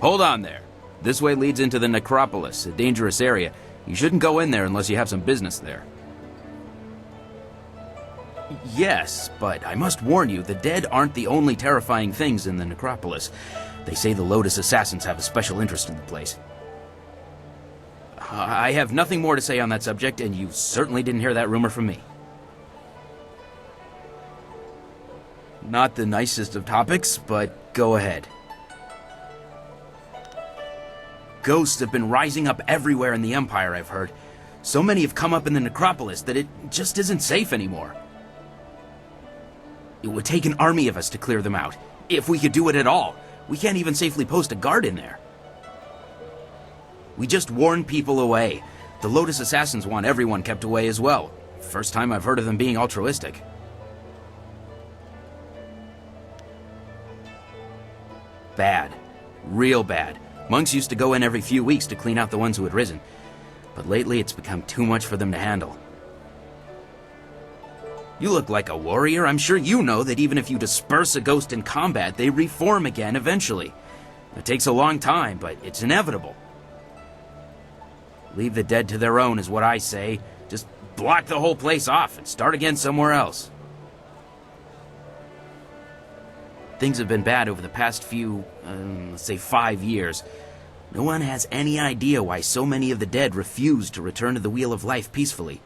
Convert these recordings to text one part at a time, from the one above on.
Hold on there. This way leads into the necropolis, a dangerous area. You shouldn't go in there unless you have some business there. Yes, but I must warn you, the dead aren't the only terrifying things in the necropolis. They say the Lotus Assassins have a special interest in the place. I have nothing more to say on that subject, and you certainly didn't hear that rumor from me. Not the nicest of topics, but go ahead. Ghosts have been rising up everywhere in the Empire, I've heard. So many have come up in the necropolis that it just isn't safe anymore. It would take an army of us to clear them out, if we could do it at all. We can't even safely post a guard in there. We just warn people away. The Lotus Assassins want everyone kept away as well. First time I've heard of them being altruistic. Bad. Real bad. Monks used to go in every few weeks to clean out the ones who had risen. But lately it's become too much for them to handle. You look like a warrior. I'm sure you know that even if you disperse a ghost in combat, they reform again eventually. It takes a long time, but it's inevitable. Leave the dead to their own is what I say. Just block the whole place off and start again somewhere else. Things have been bad over the past few, let's say 5 years. No one has any idea why so many of the dead refuse to return to the Wheel of Life peacefully.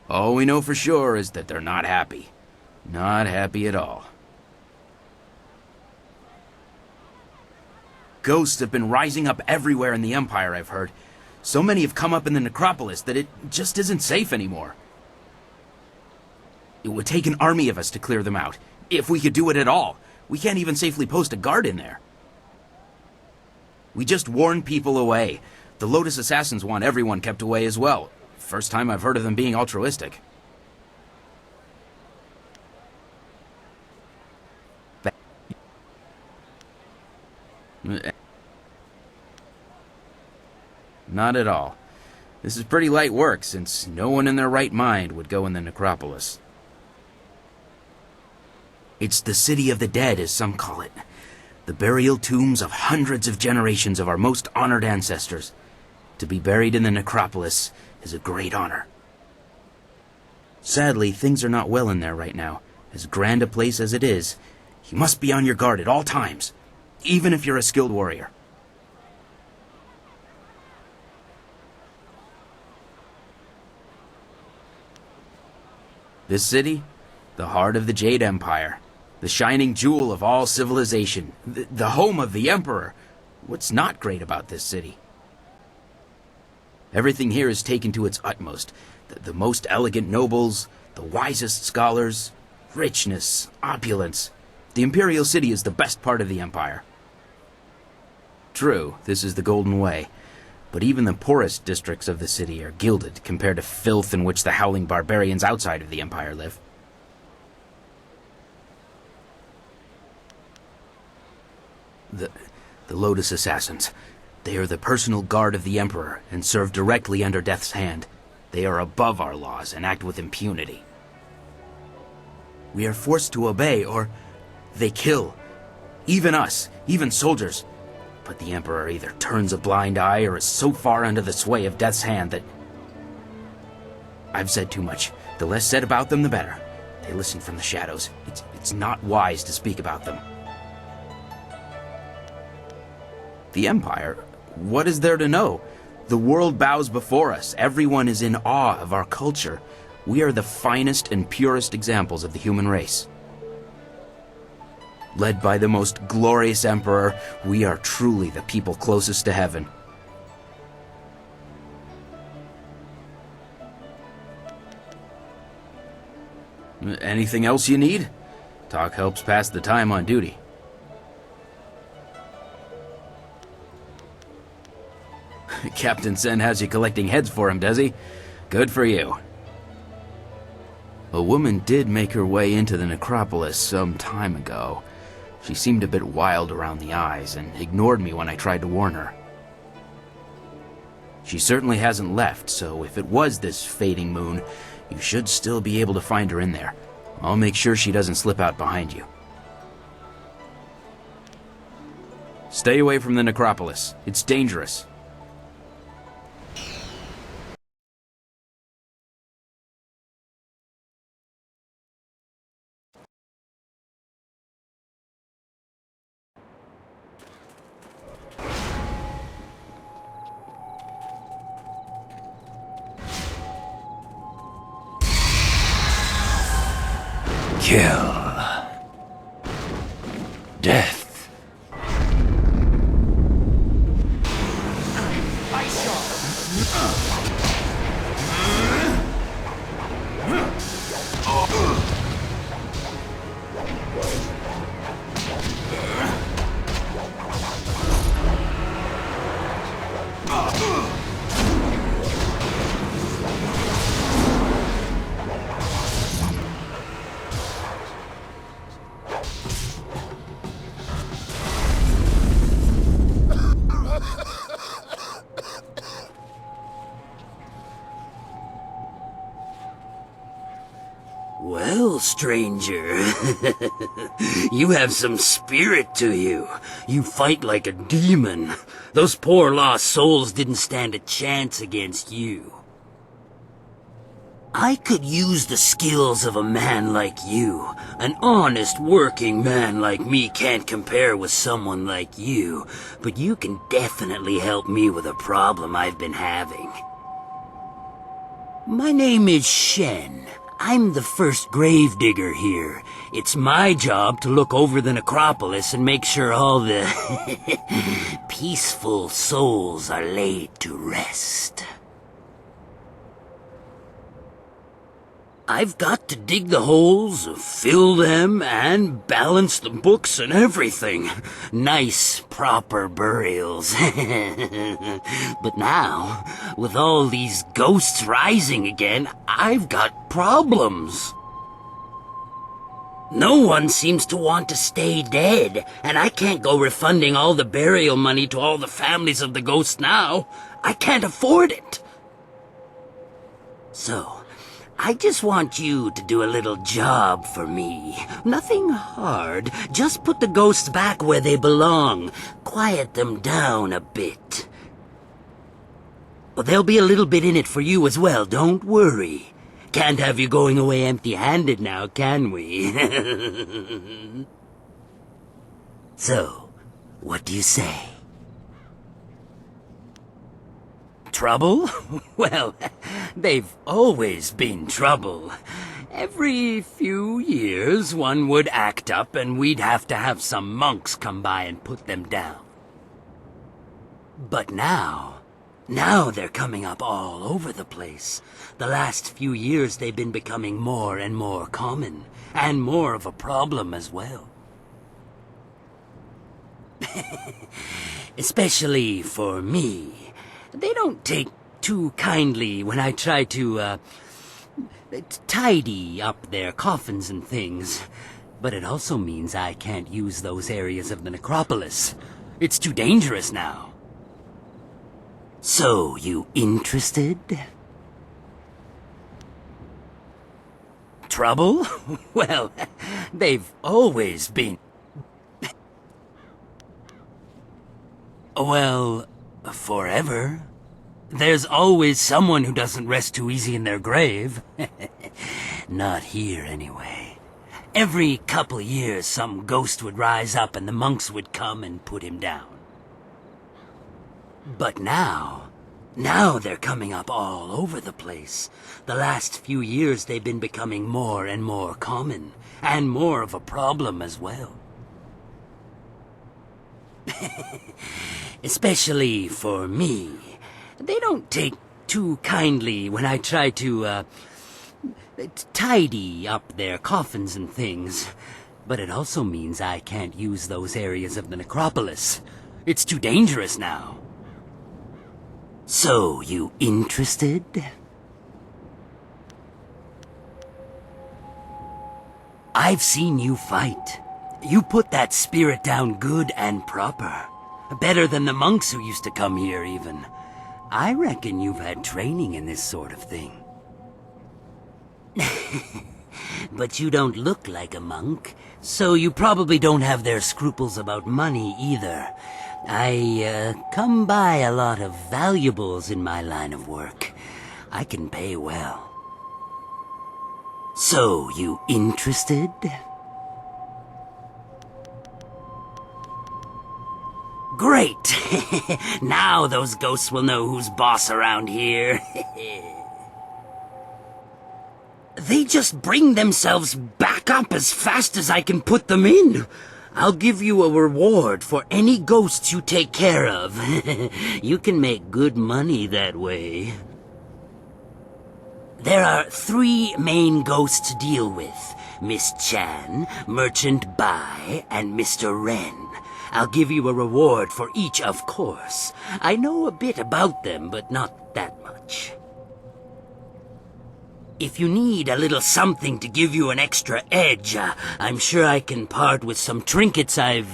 All we know for sure is that they're not happy. Not happy at all. Ghosts have been rising up everywhere in the Empire, I've heard. So many have come up in the necropolis that it just isn't safe anymore. It would take an army of us to clear them out, if we could do it at all. We can't even safely post a guard in there. We just warn people away. The Lotus Assassins want everyone kept away as well. First time I've heard of them being altruistic. Not at all. This is pretty light work, since no one in their right mind would go in the necropolis. It's the City of the Dead, as some call it. The burial tombs of hundreds of generations of our most honored ancestors. To be buried in the necropolis is a great honor. Sadly, things are not well in there right now. As grand a place as it is, you must be on your guard at all times, even if you're a skilled warrior. This city, the heart of the Jade Empire, the shining jewel of all civilization, the home of the Emperor. What's not great about this city? Everything here is taken to its utmost. The most elegant nobles, the wisest scholars, richness, opulence. The Imperial City is the best part of the Empire. True, this is the Golden Way, but even the poorest districts of the city are gilded compared to filth in which the howling barbarians outside of the Empire live. The Lotus Assassins. They are the personal guard of the Emperor and serve directly under Death's hand. They are above our laws and act with impunity. We are forced to obey, or they kill. Even us, even soldiers. But the Emperor either turns a blind eye or is so far under the sway of Death's hand that... I've said too much. The less said about them, the better. They listen from the shadows. It's not wise to speak about them. The Empire? What is there to know? The world bows before us. Everyone is in awe of our culture. We are the finest and purest examples of the human race. Led by the most glorious Emperor, we are truly the people closest to heaven. Anything else you need? Talk helps pass the time on duty. Captain Sen has you collecting heads for him, does he? Good for you. A woman did make her way into the necropolis some time ago. She seemed a bit wild around the eyes and ignored me when I tried to warn her. She certainly hasn't left, so if it was this fading moon, you should still be able to find her in there. I'll make sure she doesn't slip out behind you. Stay away from the necropolis. It's dangerous. Kill. Death. Well, stranger, you have some spirit to you. You fight like a demon. Those poor lost souls didn't stand a chance against you. I could use the skills of a man like you. An honest working man like me can't compare with someone like you, but you can definitely help me with a problem I've been having. My name is Shen. I'm the first gravedigger here. It's my job to look over the necropolis and make sure all the peaceful souls are laid to rest. I've got to dig the holes, fill them, and balance the books and everything. Nice, proper burials. But now, with all these ghosts rising again, I've got problems. No one seems to want to stay dead, and I can't go refunding all the burial money to all the families of the ghosts now. I can't afford it. So, I just want you to do a little job for me. Nothing hard. Just put the ghosts back where they belong. Quiet them down a bit. But there'll be a little bit in it for you as well, don't worry. Can't have you going away empty-handed now, can we? So, what do you say? Trouble? Well, they've always been trouble. Every few years, one would act up and we'd have to have some monks come by and put them down. But now they're coming up all over the place. The last few years they've been becoming more and more common, and more of a problem as well. Especially for me. They don't take too kindly when I try to, tidy up their coffins and things. But it also means I can't use those areas of the necropolis. It's too dangerous now. So, you interested? Trouble? Well, they've always been... Well, forever. There's always someone who doesn't rest too easy in their grave. Not here, anyway. Every couple years, some ghost would rise up and the monks would come and put him down. But now they're coming up all over the place. The last few years, they've been becoming more and more common, and more of a problem as well. Especially for me. They don't take too kindly when I try to, tidy up their coffins and things. But it also means I can't use those areas of the necropolis. It's too dangerous now. So, you interested? I've seen you fight. You put that spirit down good and proper. Better than the monks who used to come here, even. I reckon you've had training in this sort of thing. But you don't look like a monk, so you probably don't have their scruples about money either. I come by a lot of valuables in my line of work. I can pay well. So, you interested? Great! Now those ghosts will know who's boss around here. They just bring themselves back up as fast as I can put them in. I'll give you a reward for any ghosts you take care of. You can make good money that way. There are 3 main ghosts to deal with. Miss Chan, Merchant Bai, and Mr. Ren. I'll give you a reward for each, of course. I know a bit about them, but not that much. If you need a little something to give you an extra edge, I'm sure I can part with some trinkets I've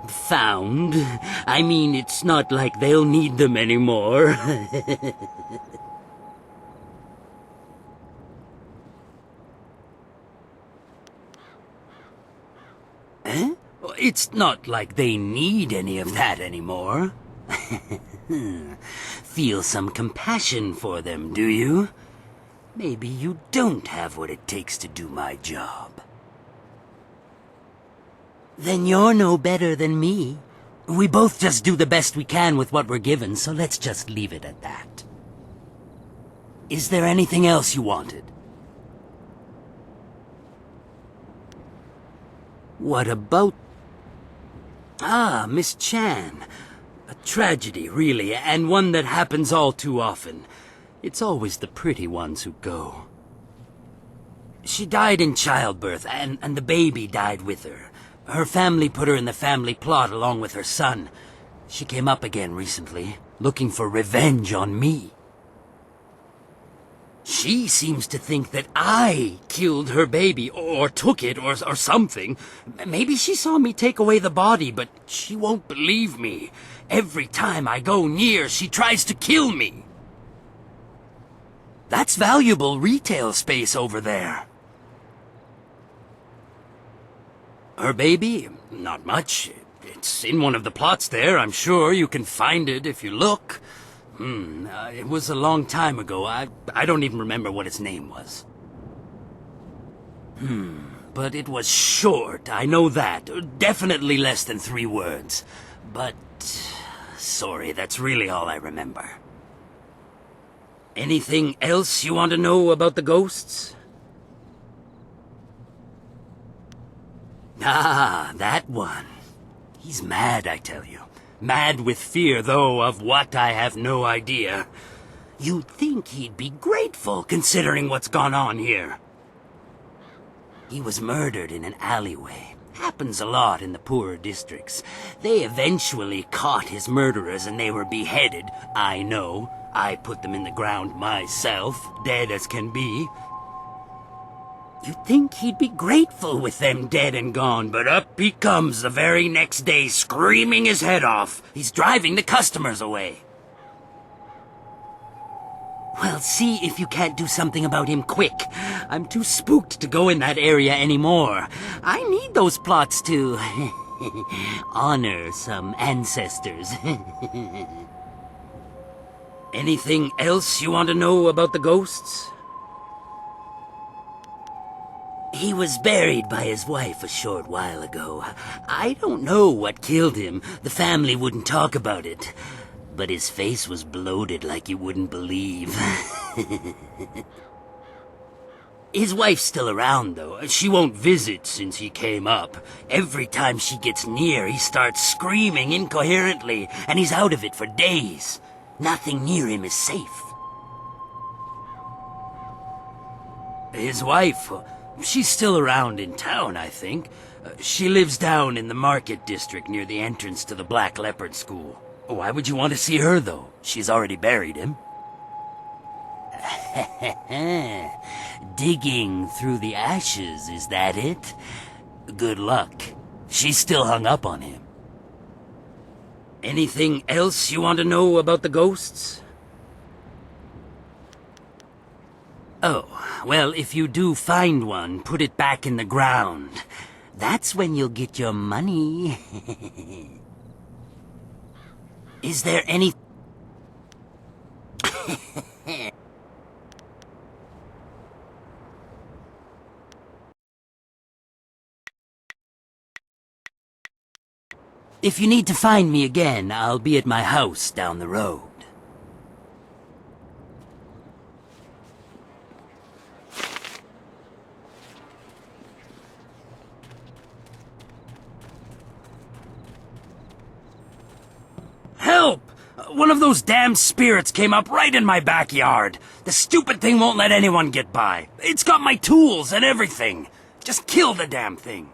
found. I mean, it's not like they'll need them anymore. Eh? It's not like they need any of that anymore. Feel some compassion for them, do you? Maybe you don't have what it takes to do my job. Then you're no better than me. We both just do the best we can with what we're given, so let's just leave it at that. Is there anything else you wanted? What about... Ah, Miss Chan. A tragedy, really, and one that happens all too often. It's always the pretty ones who go. She died in childbirth, and the baby died with her. Her family put her in the family plot along with her son. She came up again recently, looking for revenge on me. She seems to think that I killed her baby, or took it, or something. Maybe she saw me take away the body, but she won't believe me. Every time I go near, she tries to kill me. That's valuable retail space over there. Her baby? Not much. It's in one of the plots there, I'm sure. You can find it if you look. It was a long time ago. I don't even remember what its name was. But it was short, I know that. Definitely less than 3 words. But... sorry, that's really all I remember. Anything else you want to know about the ghosts? Ah, that one. He's mad, I tell you. Mad with fear, though, of what I have no idea. You'd think he'd be grateful, considering what's gone on here. He was murdered in an alleyway. Happens a lot in the poorer districts. They eventually caught his murderers and they were beheaded. I know. I put them in the ground myself, dead as can be. You'd think he'd be grateful with them dead and gone, but up he comes the very next day, screaming his head off. He's driving the customers away. Well, see if you can't do something about him quick. I'm too spooked to go in that area anymore. I need those plots to honor some ancestors. Anything else you want to know about the ghosts? He was buried by his wife a short while ago. I don't know what killed him. The family wouldn't talk about it. But his face was bloated like you wouldn't believe. His wife's still around, though. She won't visit since he came up. Every time she gets near, he starts screaming incoherently, and he's out of it for days. Nothing near him is safe. His wife... she's still around in town, I think. She lives down in the market district near the entrance to the Black Leopard School. Why would you want to see her, though? She's already buried him. Digging through the ashes, is that it? Good luck. She's still hung up on him. Anything else you want to know about the ghosts? Oh, well, if you do find one, put it back in the ground. That's when you'll get your money. Is there any... If you need to find me again, I'll be at my house down the road. Help! One of those damn spirits came up right in my backyard. The stupid thing won't let anyone get by. It's got my tools and everything. Just kill the damn thing.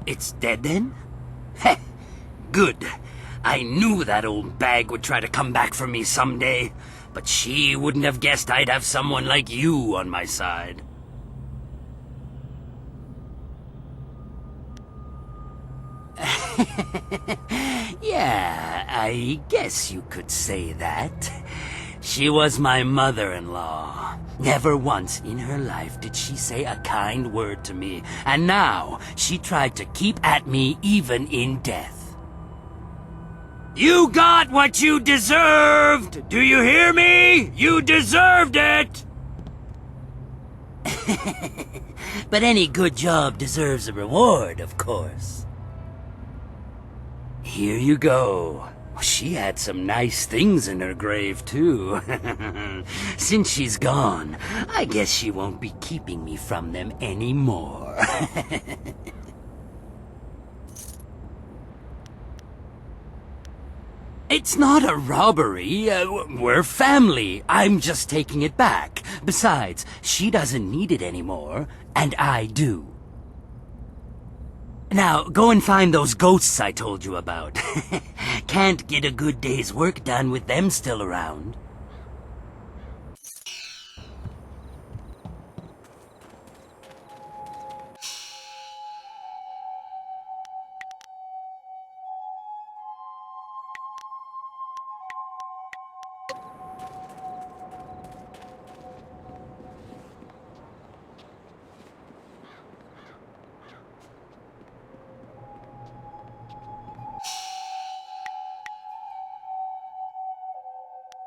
It's dead then? Heh, good. I knew that old bag would try to come back for me someday, but she wouldn't have guessed I'd have someone like you on my side. Yeah, I guess you could say that. She was my mother-in-law. Never once in her life did she say a kind word to me, and now she tried to keep at me even in death. You got what you deserved! Do you hear me? You deserved it! But any good job deserves a reward, of course. Here you go. She had some nice things in her grave, too. Since she's gone, I guess she won't be keeping me from them anymore. It's not a robbery. We're family. I'm just taking it back. Besides, she doesn't need it anymore, and I do. Now, go and find those ghosts I told you about. Can't get a good day's work done with them still around.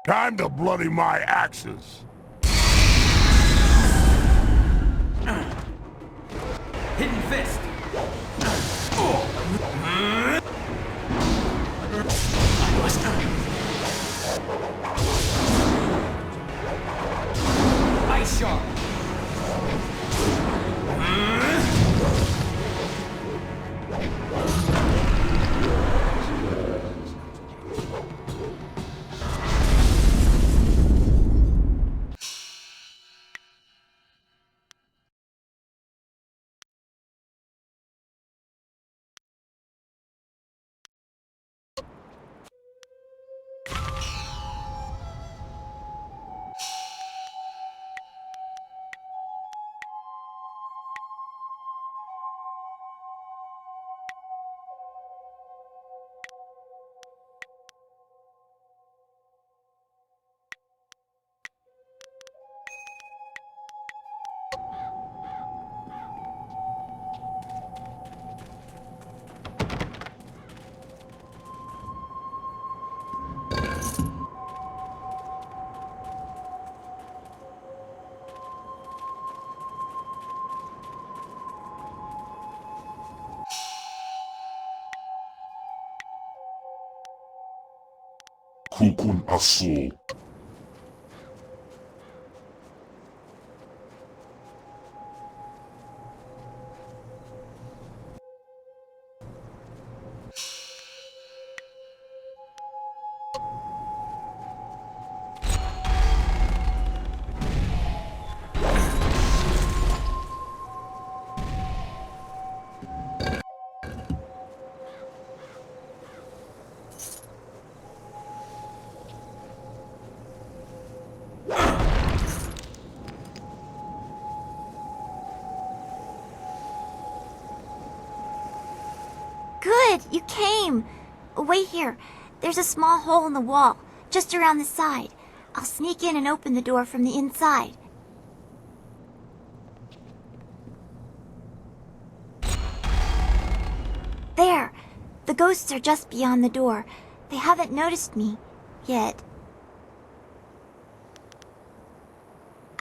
Time to bloody my axes. Hidden fist. Ice shark. Kukun Asul. Good, you came. Wait here. There's a small hole in the wall, just around the side. I'll sneak in and open the door from the inside. There. The ghosts are just beyond the door. They haven't noticed me yet.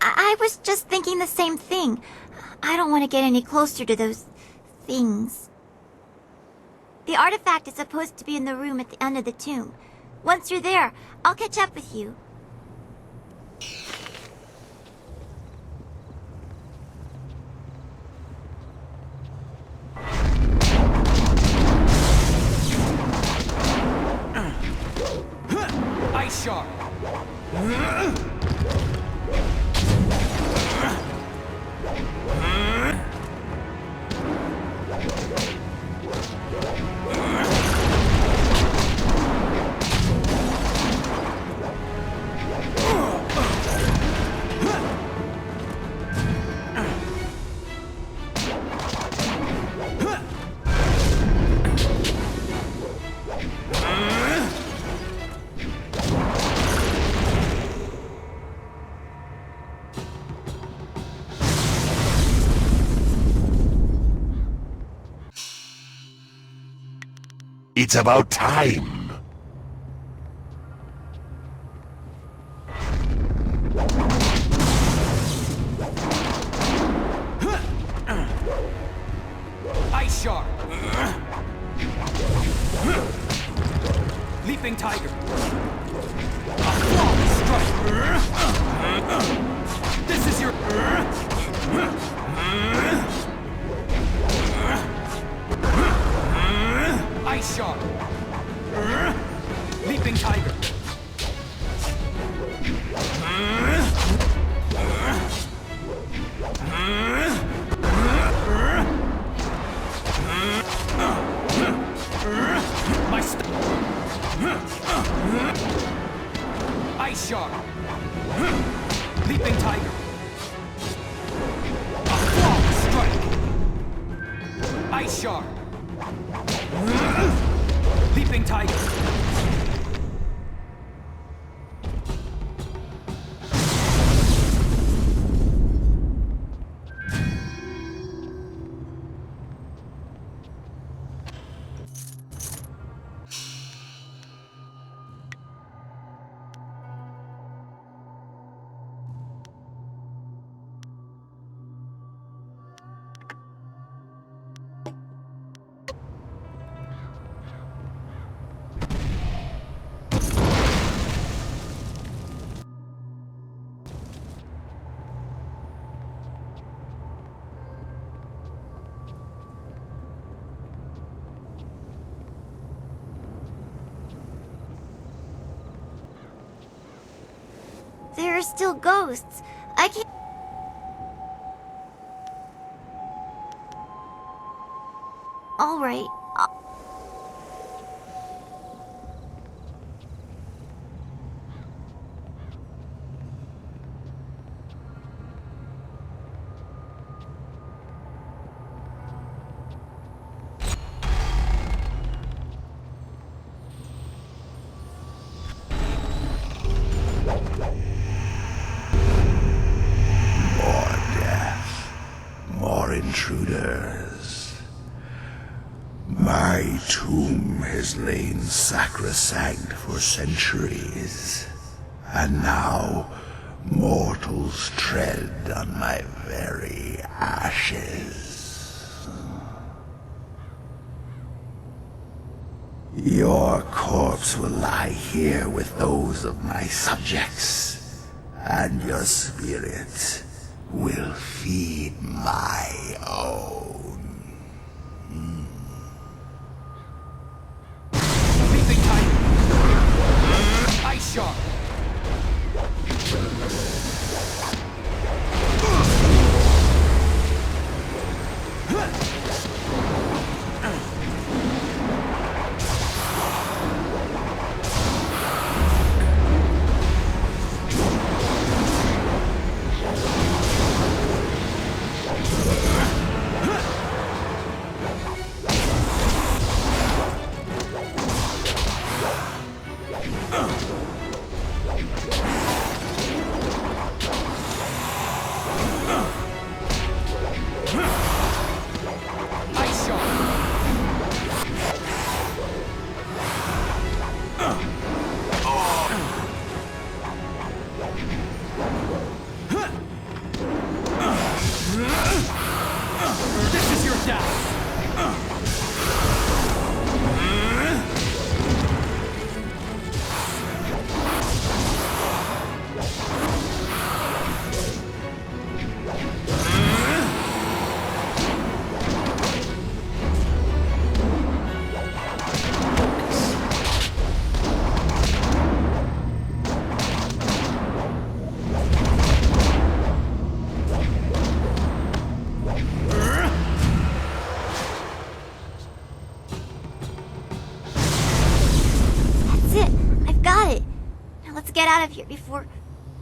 I was just thinking the same thing. I don't want to get any closer to those things. The artifact is supposed to be in the room at the end of the tomb. Once you're there, I'll catch up with you. Ice shard. It's about time. Ice shard. Leaping tiger. A flawless strike. This is your. Ice shard. Leaping tiger. My Ice shard. Leaping tiger. A flawless strike. Ice shard. Leaping tiger. There are still ghosts. I can't... All right. More intruders. My tomb has lain sacrosanct for centuries, and now mortals tread on my very ashes. Your corpse will lie here with those of my subjects, and your spirit will feed my own. Leaping tiger. Ice shark. Ice shark. This is your death. That's it. I've got it. Now let's get out of here before...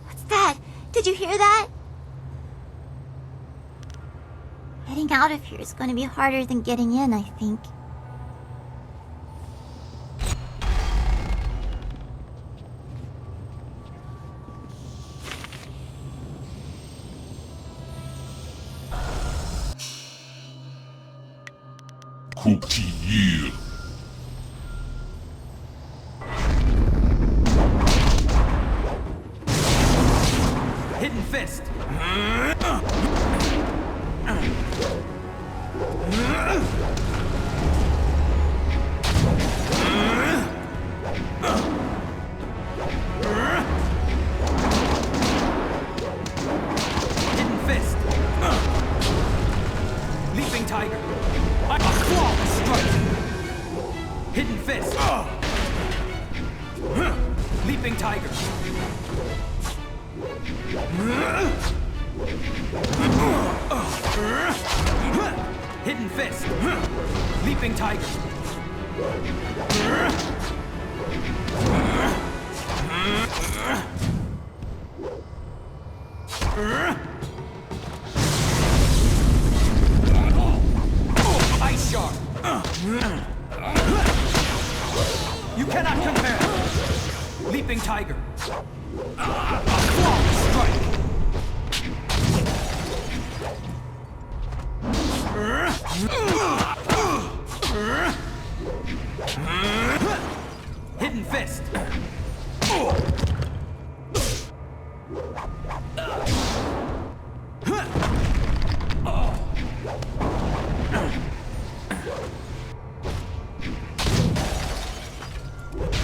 What's that? Did you hear that? Getting out of here is going to be harder than getting in, I think. Cookie. Hidden fist. Hidden fist. Leaping tiger. A flawless strike. Hidden fist. Leaping tiger. Hidden fist. Leaping tiger. Ice shark. You cannot compare. Leaping tiger. A flawless strike. Hidden fist.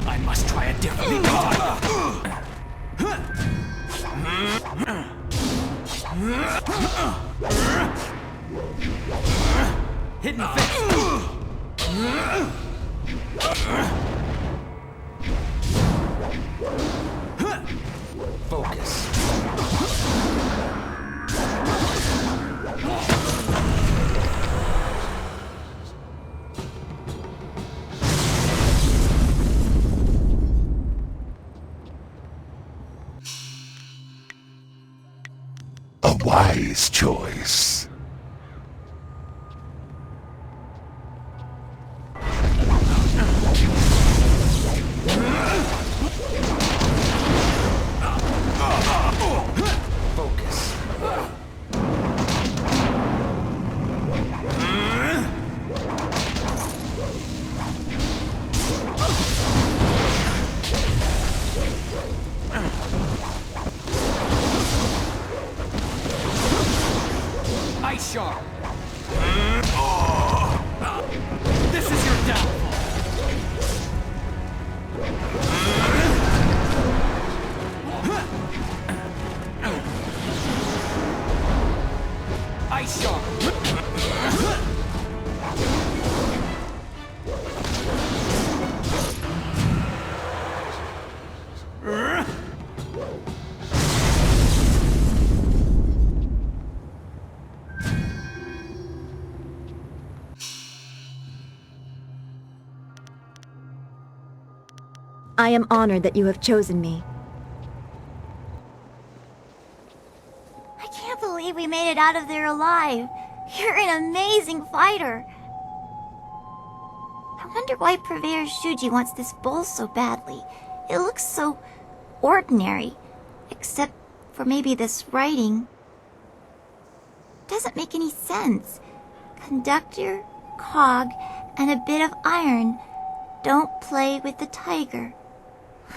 I must try a different leaping tiger. Hidden fist. Focus. A wise choice. Focus. I am honored that you have chosen me. I can't believe we made it out of there alive. You're an amazing fighter. I wonder why Purveyor Shuji wants this bowl so badly. It looks so ordinary, except for maybe this writing. Doesn't make any sense. Conductor, cog, and a bit of iron. Don't play with the tiger.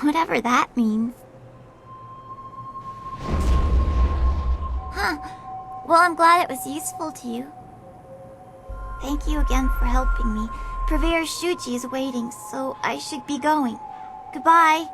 Whatever that means. Huh. Well, I'm glad it was useful to you. Thank you again for helping me. Purveyor Shuji is waiting, so I should be going. Goodbye.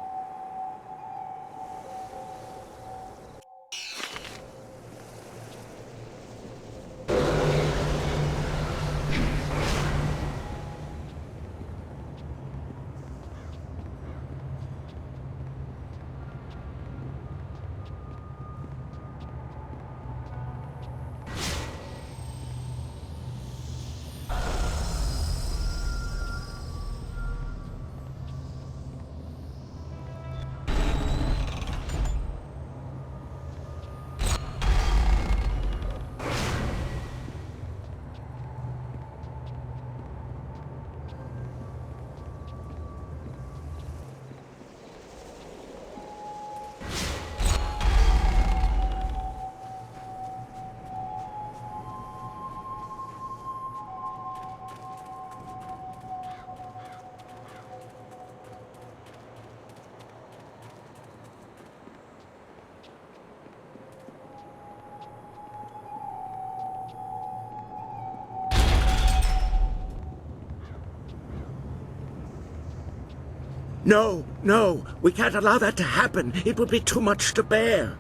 No, no, we can't allow that to happen. It would be too much to bear.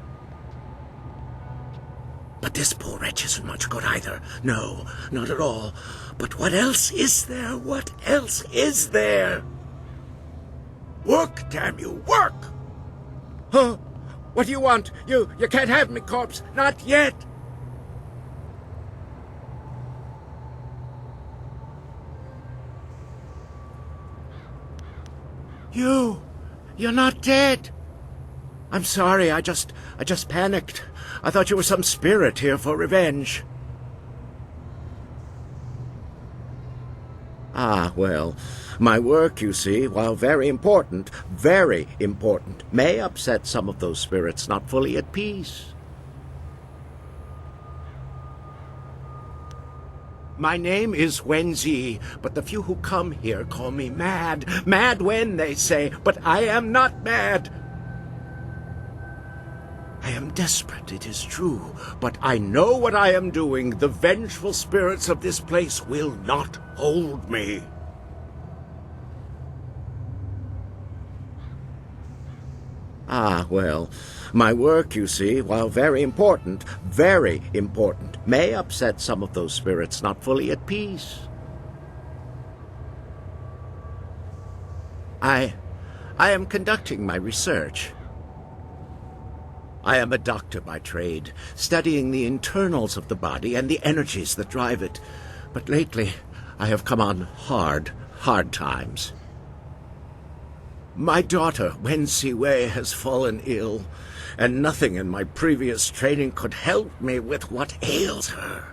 But this poor wretch isn't much good either. No, not at all. But what else is there? What else is there? Work, damn you, work! Huh? What do you want? You can't have me, corpse. Not yet. You're not dead. I'm sorry, I just panicked. I thought you were some spirit here for revenge. Ah, well, my work, you see, while very important, may upset some of those spirits not fully at peace. My name is Wenzi, but the few who come here call me mad. Mad when, they say, but I am not mad. I am desperate, it is true, but I know what I am doing. The vengeful spirits of this place will not hold me. Ah, well, my work, you see, while very important, may upset some of those spirits not fully at peace. I am conducting my research. I am a doctor by trade, studying the internals of the body and the energies that drive it. But lately, I have come on hard times. My daughter, Wensi Wei, has fallen ill, and nothing in my previous training could help me with what ails her.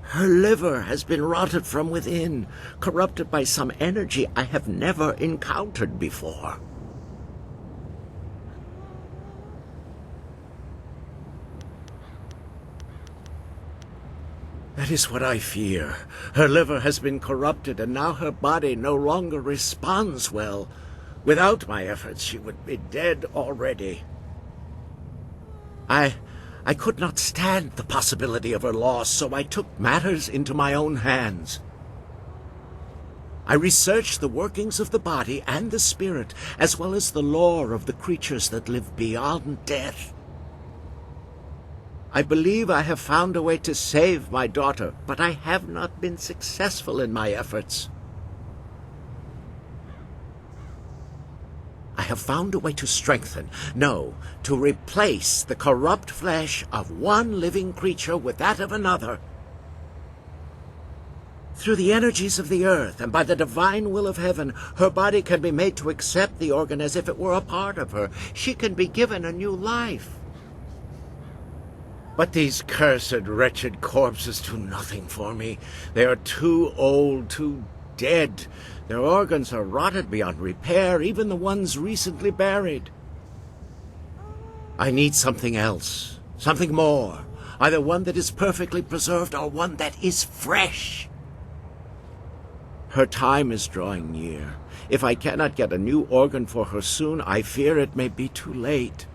Her liver has been rotted from within, corrupted by some energy I have never encountered before. That is what I fear. Her liver has been corrupted, and now her body no longer responds well. Without my efforts, she would be dead already. I could not stand the possibility of her loss, so I took matters into my own hands. I researched the workings of the body and the spirit, as well as the lore of the creatures that live beyond death. I believe I have found a way to save my daughter, but I have not been successful in my efforts. I have found a way to strengthen, no, to replace the corrupt flesh of one living creature with that of another. Through the energies of the earth and by the divine will of heaven, her body can be made to accept the organ as if it were a part of her. She can be given a new life. But these cursed, wretched corpses do nothing for me. They are too old, too dead. Their organs are rotted beyond repair, even the ones recently buried. I need something else, something more. Either one that is perfectly preserved or one that is fresh. Her time is drawing near. If I cannot get a new organ for her soon, I fear it may be too late.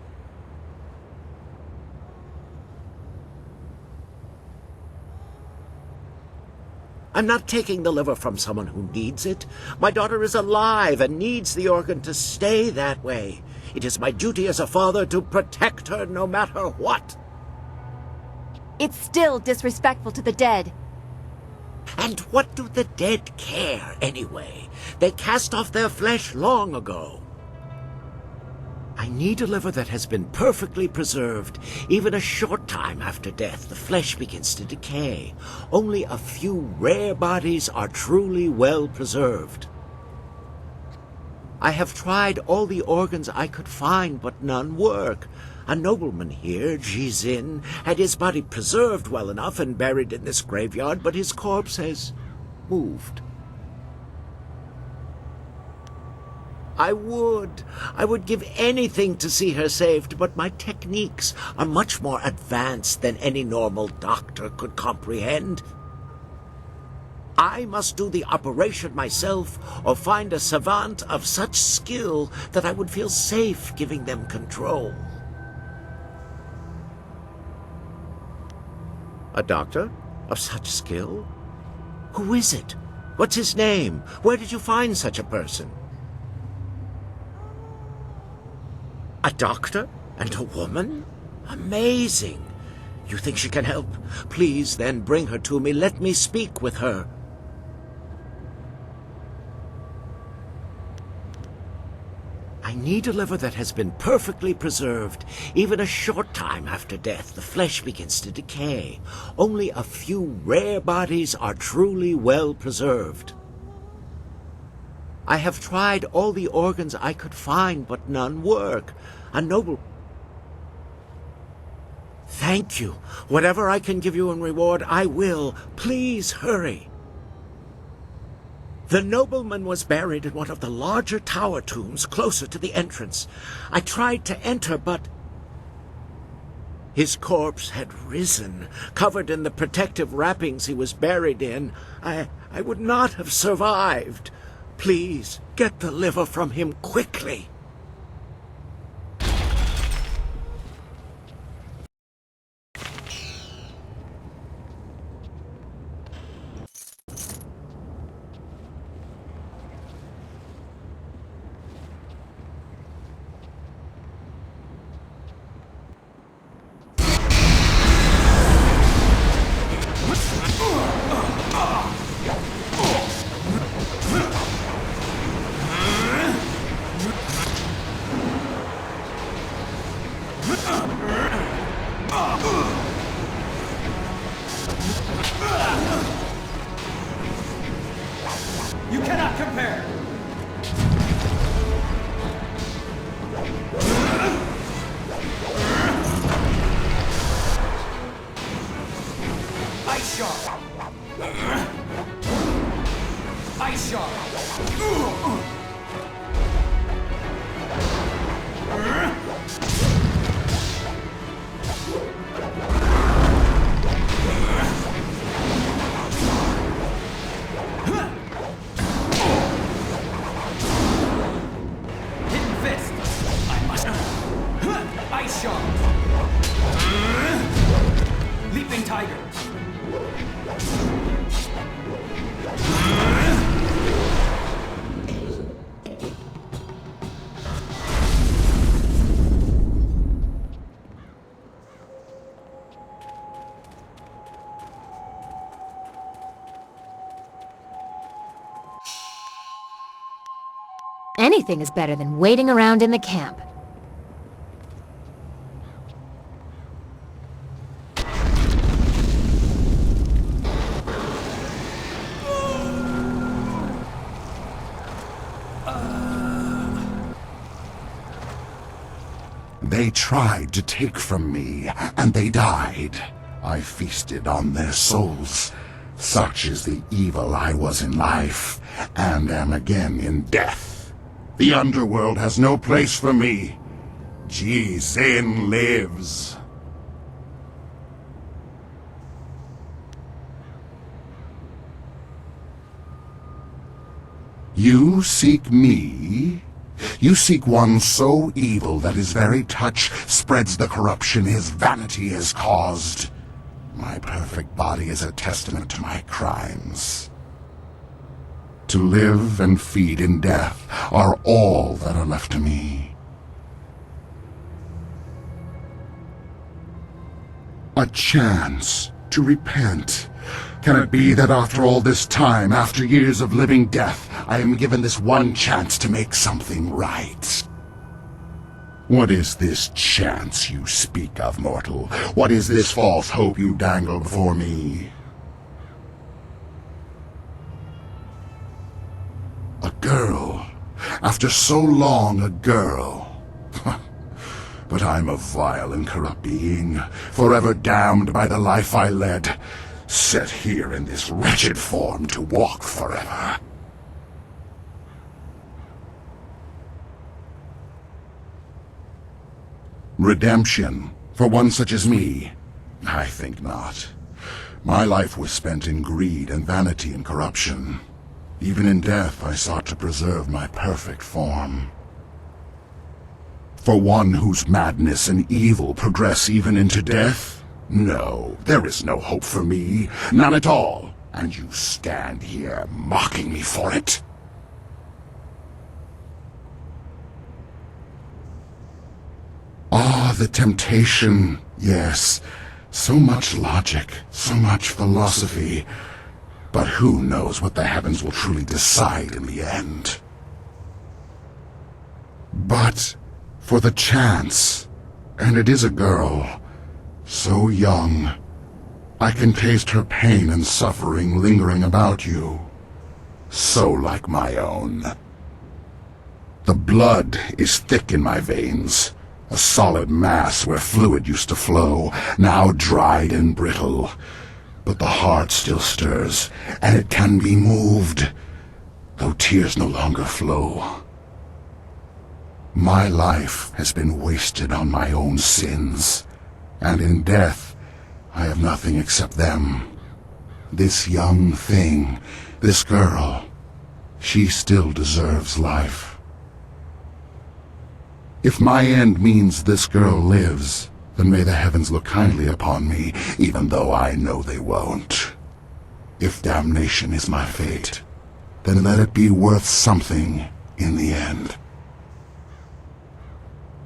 I'm not taking the liver from someone who needs it. My daughter is alive and needs the organ to stay that way. It is my duty as a father to protect her no matter what. It's still disrespectful to the dead. And what do the dead care, anyway? They cast off their flesh long ago. I need a liver that has been perfectly preserved. Even a short time after death, the flesh begins to decay. Only a few rare bodies are truly well preserved. I have tried all the organs I could find, but none work. A nobleman here, Jizin, had his body preserved well enough and buried in this graveyard, but his corpse has moved. I would give anything to see her saved, but my techniques are much more advanced than any normal doctor could comprehend. I must do the operation myself, or find a savant of such skill that I would feel safe giving them control. A doctor of such skill? Who is it? What's his name? Where did you find such a person? A doctor and a woman? Amazing. You think she can help? Please, then, bring her to me. Let me speak with her. I need a liver that has been perfectly preserved. Even a short time after death, the flesh begins to decay. Only a few rare bodies are truly well preserved. I have tried all the organs I could find, but none work. A noble... Thank you. Whatever I can give you in reward, I will. Please hurry. The nobleman was buried in one of the larger tower tombs closer to the entrance. I tried to enter, but... His corpse had risen, covered in the protective wrappings he was buried in. I would not have survived. Please, get the liver from him quickly. You cannot compare! Ice Shard! Ice Shard! Ice Shard! Leaping Tiger! Anything is better than waiting around in the camp. They tried to take from me, and they died. I feasted on their souls. Such is the evil I was in life, and am again in death. The underworld has no place for me. Jin lives. You seek me? You seek one so evil that his very touch spreads the corruption his vanity has caused. My perfect body is a testament to my crimes. To live and feed in death are all that are left to me. A chance to repent. Can it be that after all this time, after years of living death, I am given this one chance to make something right? What is this chance you speak of, mortal? What is this false hope you dangle before me? A girl. After so long, a girl. But I'm a vile and corrupt being, forever damned by the life I led, set here in this wretched form to walk forever. Redemption, for one such as me? I think not. My life was spent in greed and vanity and corruption. Even in death, I sought to preserve my perfect form. For one whose madness and evil progress even into death? No, there is no hope for me, none at all, and you stand here mocking me for it? Ah, the temptation, yes. So much logic, so much philosophy. But who knows what the heavens will truly decide in the end? But for the chance, and it is a girl, so young, I can taste her pain and suffering lingering about you, so like my own. The blood is thick in my veins, a solid mass where fluid used to flow, now dried and brittle. But the heart still stirs, and it can be moved, though tears no longer flow. My life has been wasted on my own sins, and in death, I have nothing except them. This young thing, this girl, she still deserves life. If my end means this girl lives, then may the heavens look kindly upon me, even though I know they won't. If damnation is my fate, then let it be worth something in the end.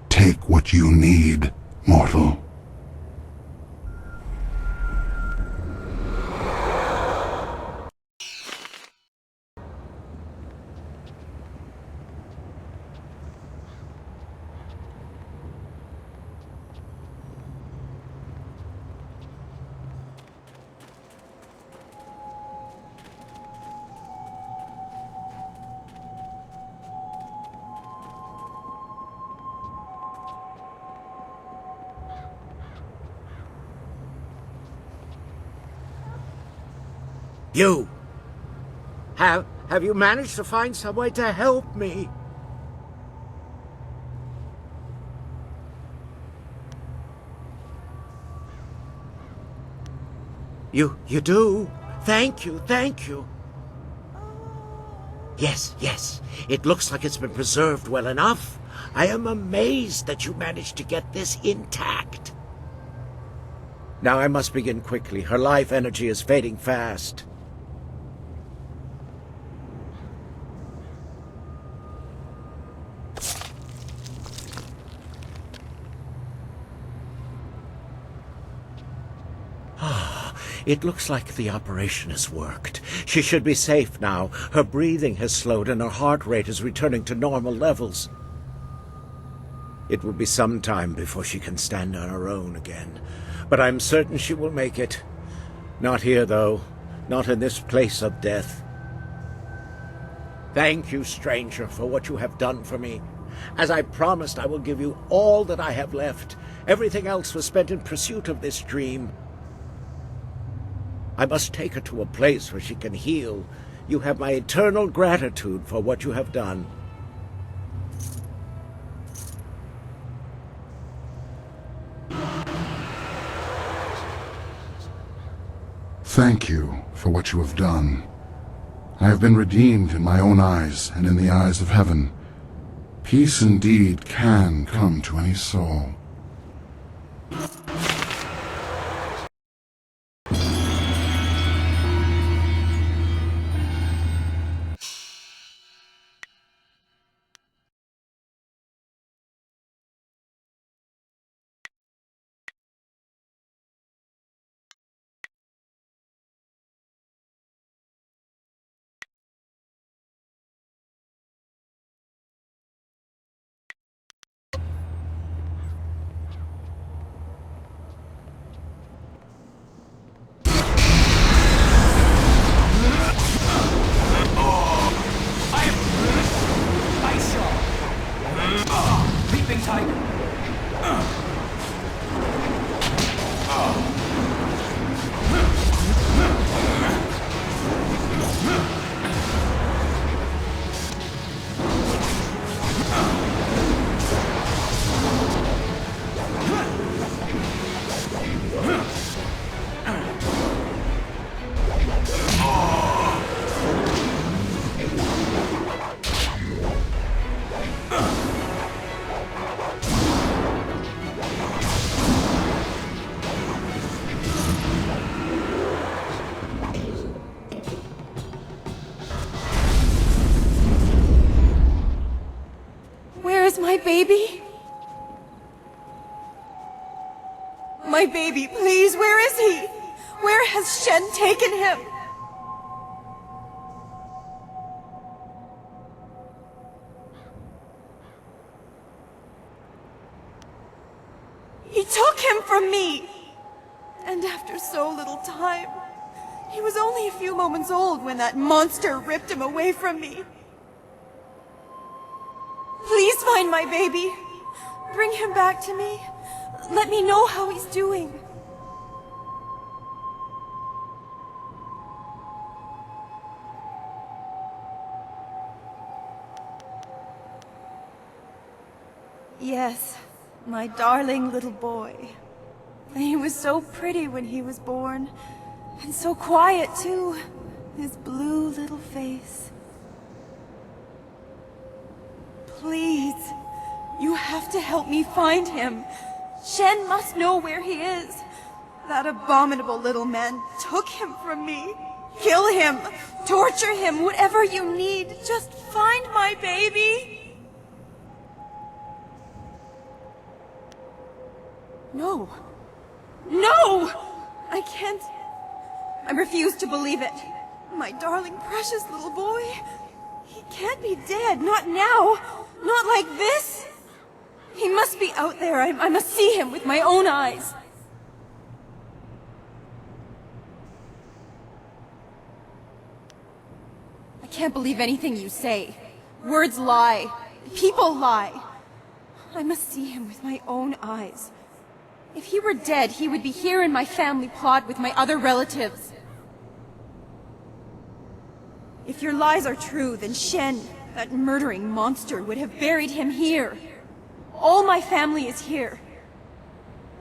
Take what you need, mortal. You! Have you managed to find some way to help me? You do? Thank you, thank you. Yes, it looks like it's been preserved well enough. I am amazed that you managed to get this intact. Now I must begin quickly. Her life energy is fading fast. It looks like the operation has worked. She should be safe now. Her breathing has slowed and her heart rate is returning to normal levels. It will be some time before she can stand on her own again, but I'm certain she will make it. Not here, though. Not in this place of death. Thank you, stranger, for what you have done for me. As I promised, I will give you all that I have left. Everything else was spent in pursuit of this dream. I must take her to a place where she can heal. You have my eternal gratitude for what you have done. Thank you for what you have done. I have been redeemed in my own eyes and in the eyes of heaven. Peace indeed can come to any soul. Ice Shaw! Leaping Tiger! My baby? My baby, please, where is he? Where has Shen taken him? He took him from me! And after so little time, he was only a few moments old when that monster ripped him away from me. Please find my baby. Bring him back to me. Let me know how he's doing. Yes, my darling little boy. He was so pretty when he was born. And so quiet, too. His blue little face. Please, you have to help me find him. Shen must know where he is. That abominable little man took him from me. Kill him, torture him, whatever you need. Just find my baby. No. No! I can't. I refuse to believe it. My darling, precious little boy. He can't be dead. Not now. Not like this! He must be out there. I must see him with my own eyes. I can't believe anything you say. Words lie. People lie. I must see him with my own eyes. If he were dead, he would be here in my family plot with my other relatives. If your lies are true, then Shen, that murdering monster, would have buried him here. All my family is here.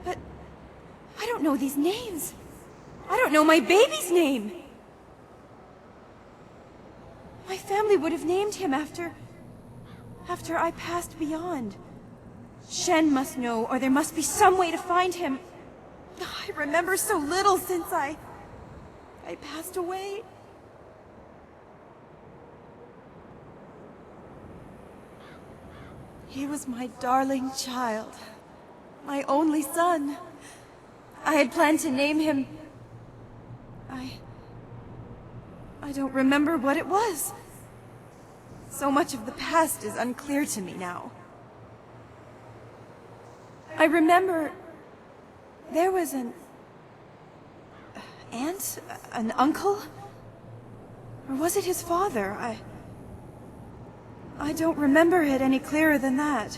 But I don't know these names. I don't know my baby's name. My family would have named him after I passed beyond. Shen must know, or there must be some way to find him. I remember so little since I passed away. He was my darling child, my only son. I had planned to name him... I don't remember what it was. So much of the past is unclear to me now. I remember there was an aunt, an uncle, or was it his father? I don't remember it any clearer than that.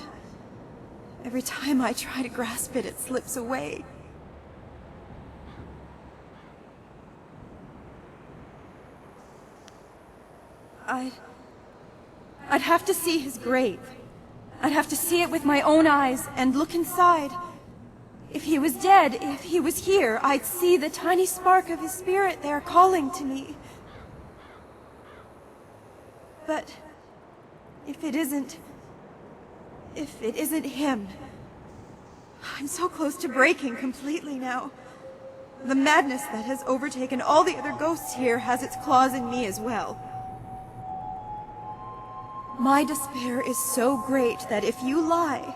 Every time I try to grasp it, it slips away. I'd have to see his grave. I'd have to see it with my own eyes and look inside. If he was dead, if he was here, I'd see the tiny spark of his spirit there calling to me. But if it isn't him, I'm so close to breaking completely now. The madness that has overtaken all the other ghosts here has its claws in me as well. My despair is so great that if you lie,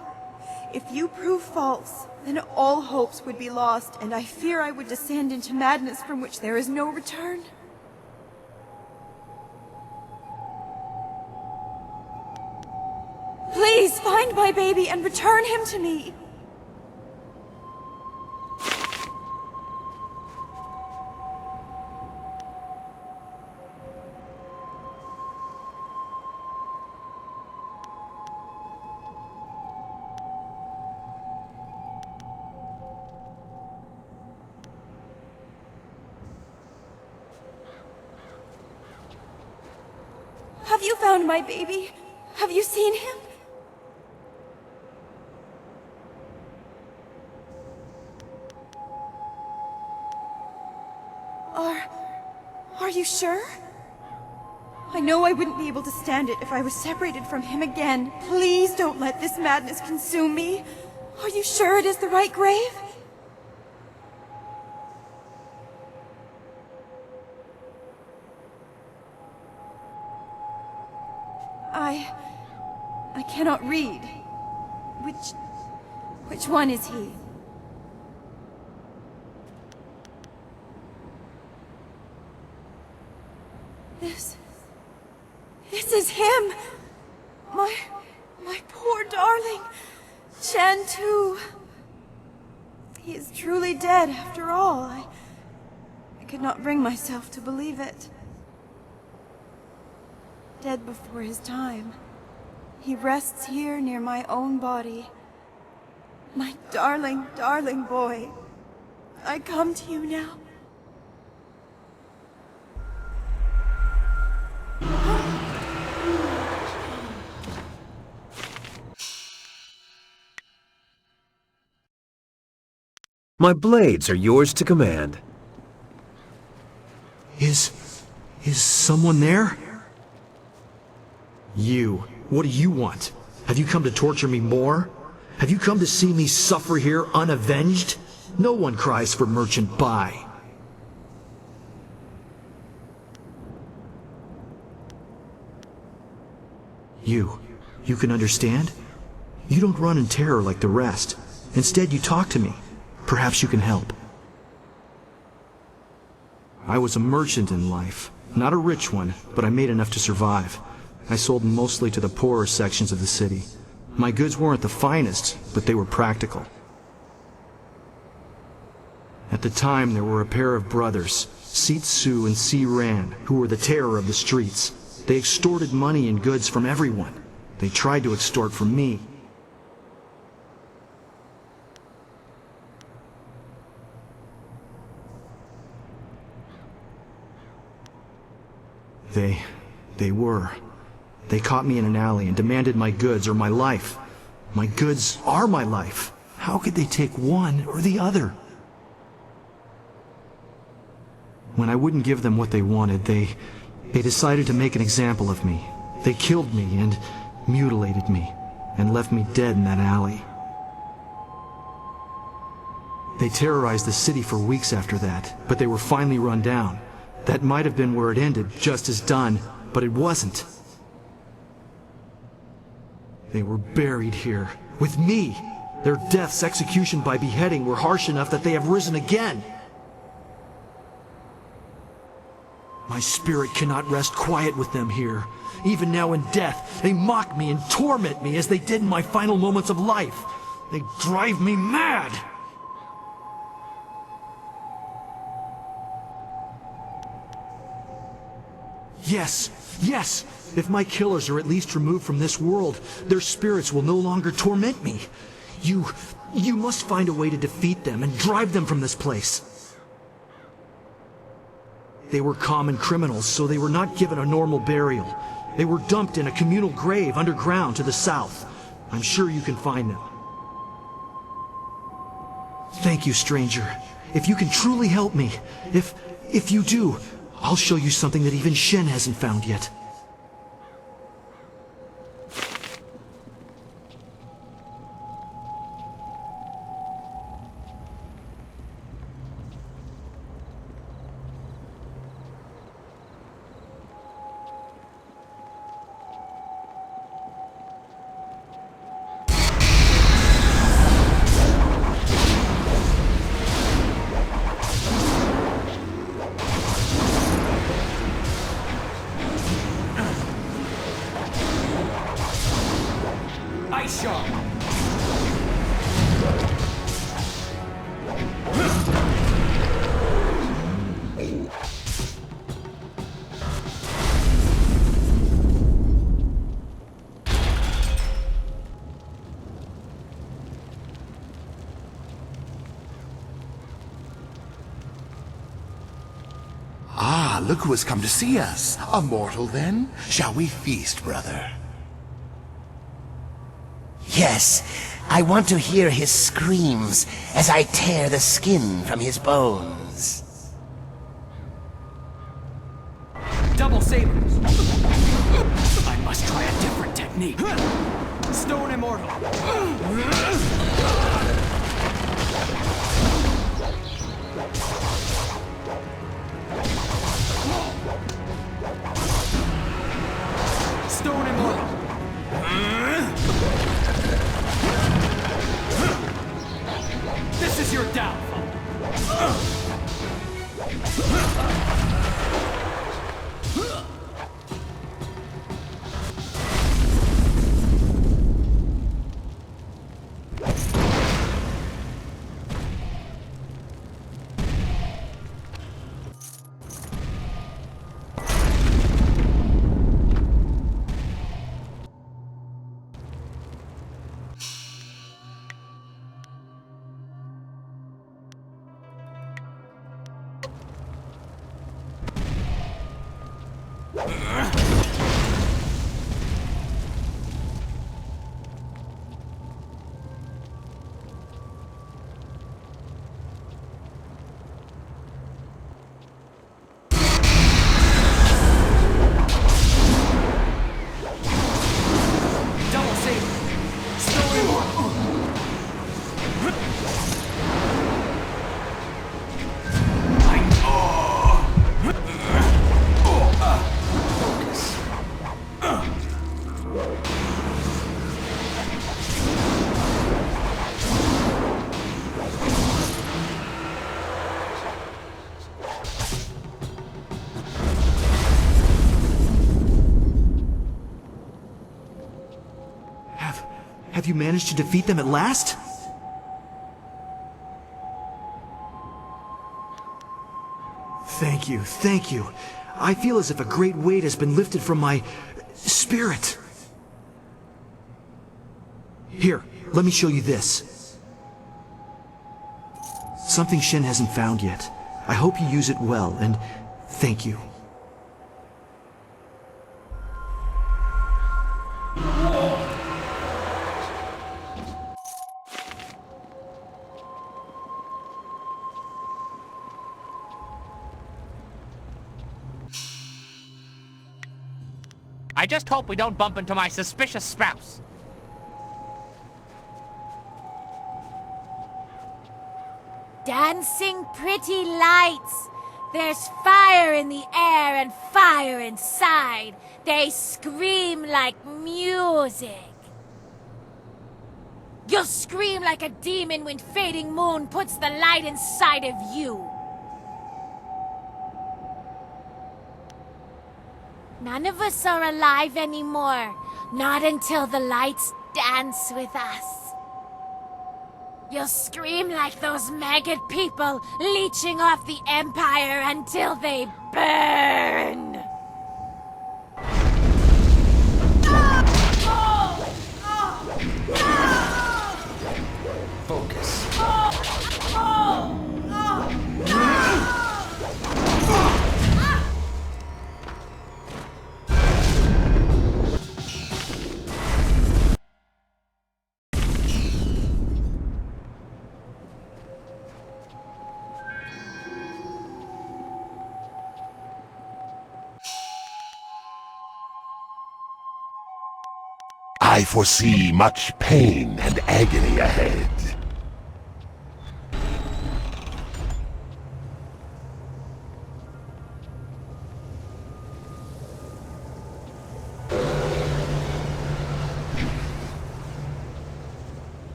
if you prove false, then all hopes would be lost, and I fear I would descend into madness from which there is no return. Please find my baby and return him to me. Have you found my baby? Have you seen him? Are you sure? I know I wouldn't be able to stand it if I was separated from him again. Please don't let this madness consume me. Are you sure it is the right grave? I cannot read. Which one is he? This is him! My poor darling! Chantu! He is truly dead after all. I could not bring myself to believe it. Dead before his time. He rests here near my own body. My darling, darling boy. I come to you now. My blades are yours to command. Is someone there? You. What do you want? Have you come to torture me more? Have you come to see me suffer here unavenged? No one cries for merchant buy. You can understand? You don't run in terror like the rest. Instead, you talk to me. Perhaps you can help. I was a merchant in life. Not a rich one, but I made enough to survive. I sold mostly to the poorer sections of the city. My goods weren't the finest, but they were practical. At the time, there were a pair of brothers, Seet Su and Si Ran, who were the terror of the streets. They extorted money and goods from everyone. They tried to extort from me. They caught me in an alley and demanded my goods or my life. My goods are my life. How could they take one or the other? When I wouldn't give them what they wanted, they decided to make an example of me. They killed me and mutilated me and left me dead in that alley. They terrorized the city for weeks after that, but they were finally run down. That might have been where it ended, just as done, but it wasn't. They were buried here, with me. Their deaths, execution by beheading, were harsh enough that they have risen again. My spirit cannot rest quiet with them here. Even now in death, they mock me and torment me as they did in my final moments of life. They drive me mad! Yes, If my killers are at least removed from this world, their spirits will no longer torment me. You must find a way to defeat them and drive them from this place. They were common criminals, so they were not given a normal burial. They were dumped in a communal grave underground to the south. I'm sure you can find them. Thank you, stranger. If you can truly help me, if you do, I'll show you something that even Shen hasn't found yet. Ice shot. Ah, look who has come to see us. A mortal, then? Shall we feast, brother? Yes, I want to hear his screams as I tear the skin from his bones. Double sabers. I must try a different technique. Stone immortal. Stone immortal. This is your downfall. Have you managed to defeat them at last? Thank you, thank you. I feel as if a great weight has been lifted from my spirit. Here, let me show you this. Something Shen hasn't found yet. I hope you use it well, and thank you. I just hope we don't bump into my suspicious spouse. Dancing pretty lights. There's fire in the air and fire inside. They scream like music. You'll scream like a demon when fading moon puts the light inside of you. None of us are alive anymore. Not until the lights dance with us. You'll scream like those maggot people leeching off the Empire until they burn. I foresee much pain and agony ahead.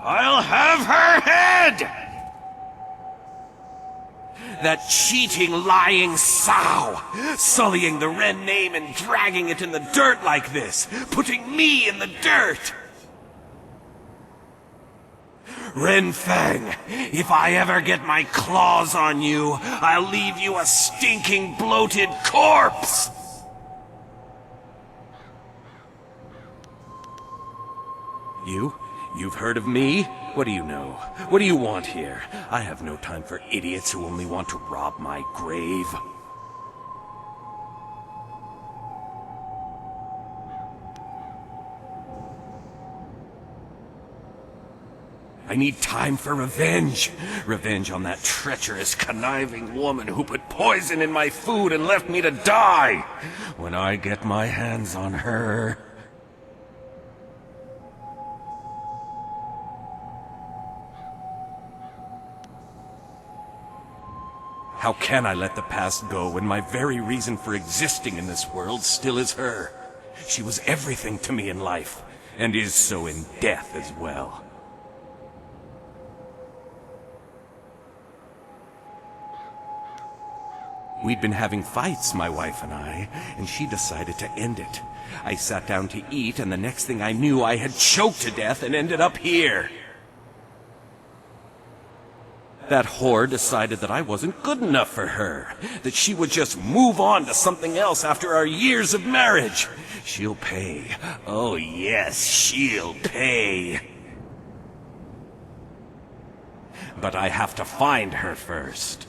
I'll have her head! That cheating, lying sow! Sullying the Ren name and dragging it in the dirt like this! Putting me in the dirt! Ren Fang, if I ever get my claws on you, I'll leave you a stinking, bloated corpse! You've heard of me? What do you know? What do you want here? I have no time for idiots who only want to rob my grave. I need time for revenge. Revenge on that treacherous, conniving woman who put poison in my food and left me to die. When I get my hands on her... How can I let the past go when my very reason for existing in this world still is her? She was everything to me in life, and is so in death as well. We'd been having fights, my wife and I, and she decided to end it. I sat down to eat, and the next thing I knew, I had choked to death and ended up here. That whore decided that I wasn't good enough for her, that she would just move on to something else after our years of marriage. She'll pay. Oh yes, she'll pay. But I have to find her first.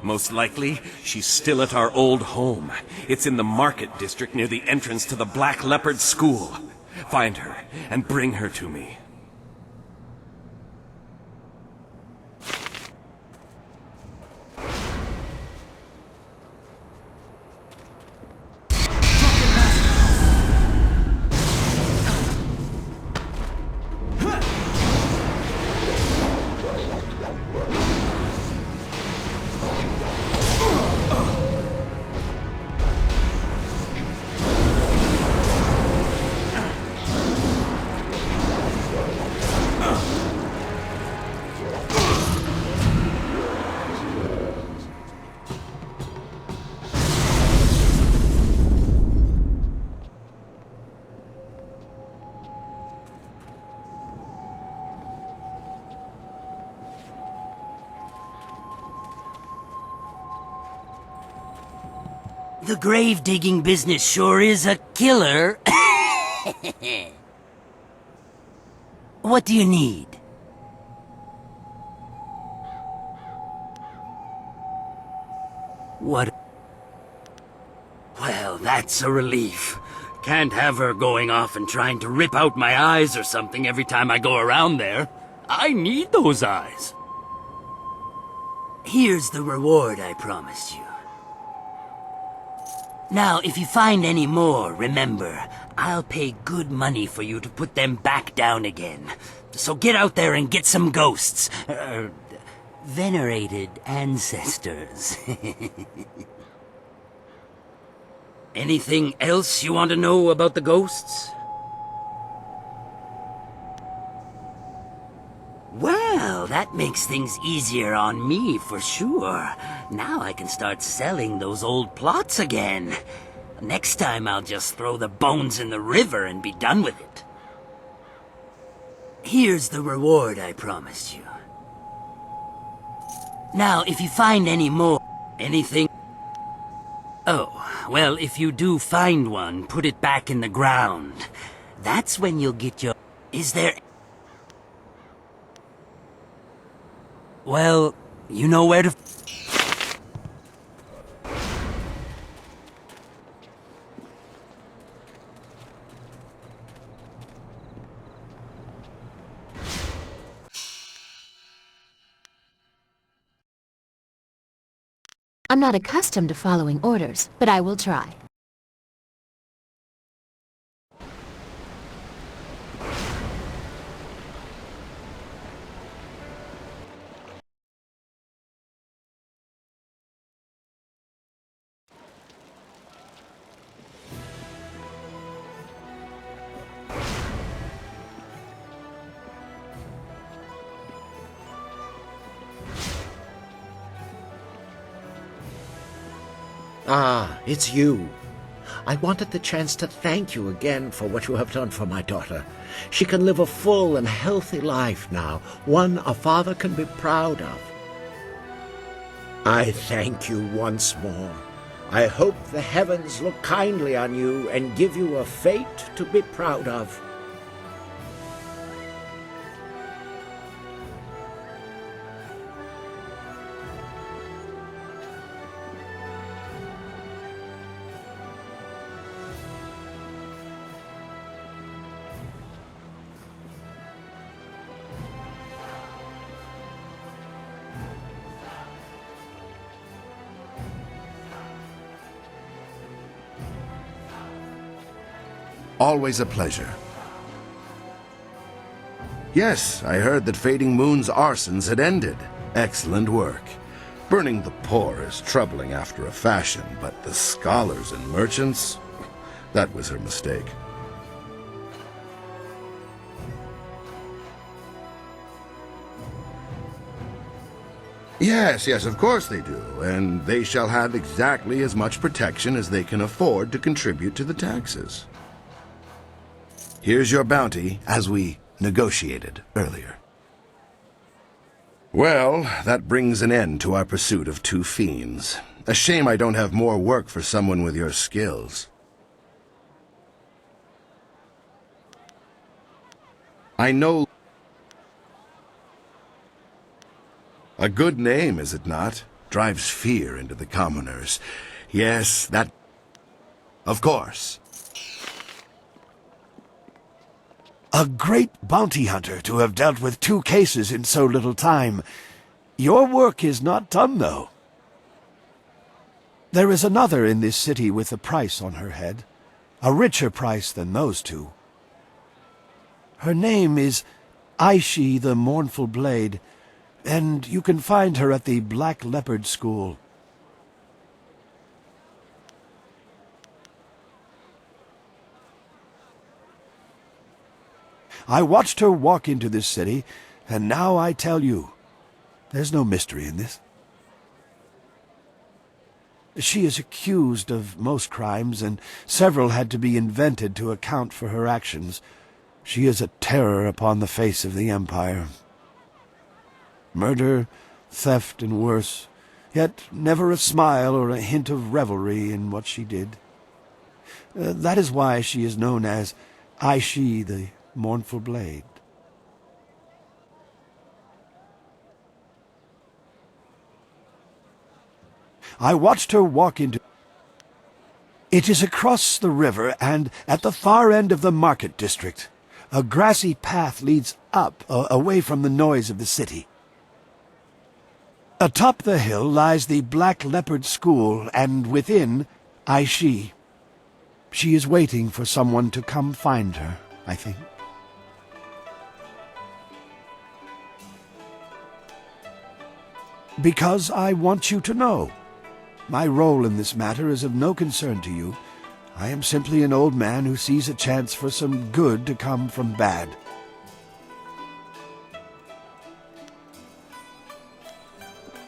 Most likely, she's still at our old home. It's in the market district near the entrance to the Black Leopard School. Find her and bring her to me. The grave-digging business sure is a killer. What do you need? What? Well, that's a relief. Can't have her going off and trying to rip out my eyes or something every time I go around there. I need those eyes. Here's the reward I promised you. Now, if you find any more, remember, I'll pay good money for you to put them back down again. So get out there and get some ghosts. Venerated ancestors. Anything else you want to know about the ghosts? Well, that makes things easier on me for sure. Now I can start selling those old plots again. Next time I'll just throw the bones in the river and be done with it. Here's the reward I promised you. Now, if you find any more... anything... Oh, well, if you do find one, put it back in the ground. That's when you'll get your... Is there... Well, you know where to... I'm not accustomed to following orders, but I will try. Ah, it's you. I wanted the chance to thank you again for what you have done for my daughter. She can live a full and healthy life now, one a father can be proud of. I thank you once more. I hope the heavens look kindly on you and give you a fate to be proud of. Always a pleasure. Yes, I heard that Fading Moon's arsons had ended. Excellent work. Burning the poor is troubling after a fashion, but the scholars and merchants? That was her mistake. Yes, of course they do, and they shall have exactly as much protection as they can afford to contribute to the taxes. Here's your bounty, as we negotiated earlier. Well, that brings an end to our pursuit of two fiends. A shame I don't have more work for someone with your skills. I know... A good name, is it not? Drives fear into the commoners. Yes, that... Of course. A great bounty hunter to have dealt with two cases in so little time. Your work is not done, though. There is another in this city with a price on her head. A richer price than those two. Her name is Aishi the Mournful Blade, and you can find her at the Black Leopard School. I watched her walk into this city, and now I tell you, there's no mystery in this. She is accused of most crimes, and several had to be invented to account for her actions. She is a terror upon the face of the Empire. Murder, theft, and worse, yet never a smile or a hint of revelry in what she did. That is why she is known as Aishi the Mournful Blade. I watched her walk into... It is across the river and at the far end of the market district. A grassy path leads up, away from the noise of the city. Atop the hill lies the Black Leopard School, and within, Aishi. She is waiting for someone to come find her, I think. Because I want you to know. My role in this matter is of no concern to you. I am simply an old man who sees a chance for some good to come from bad.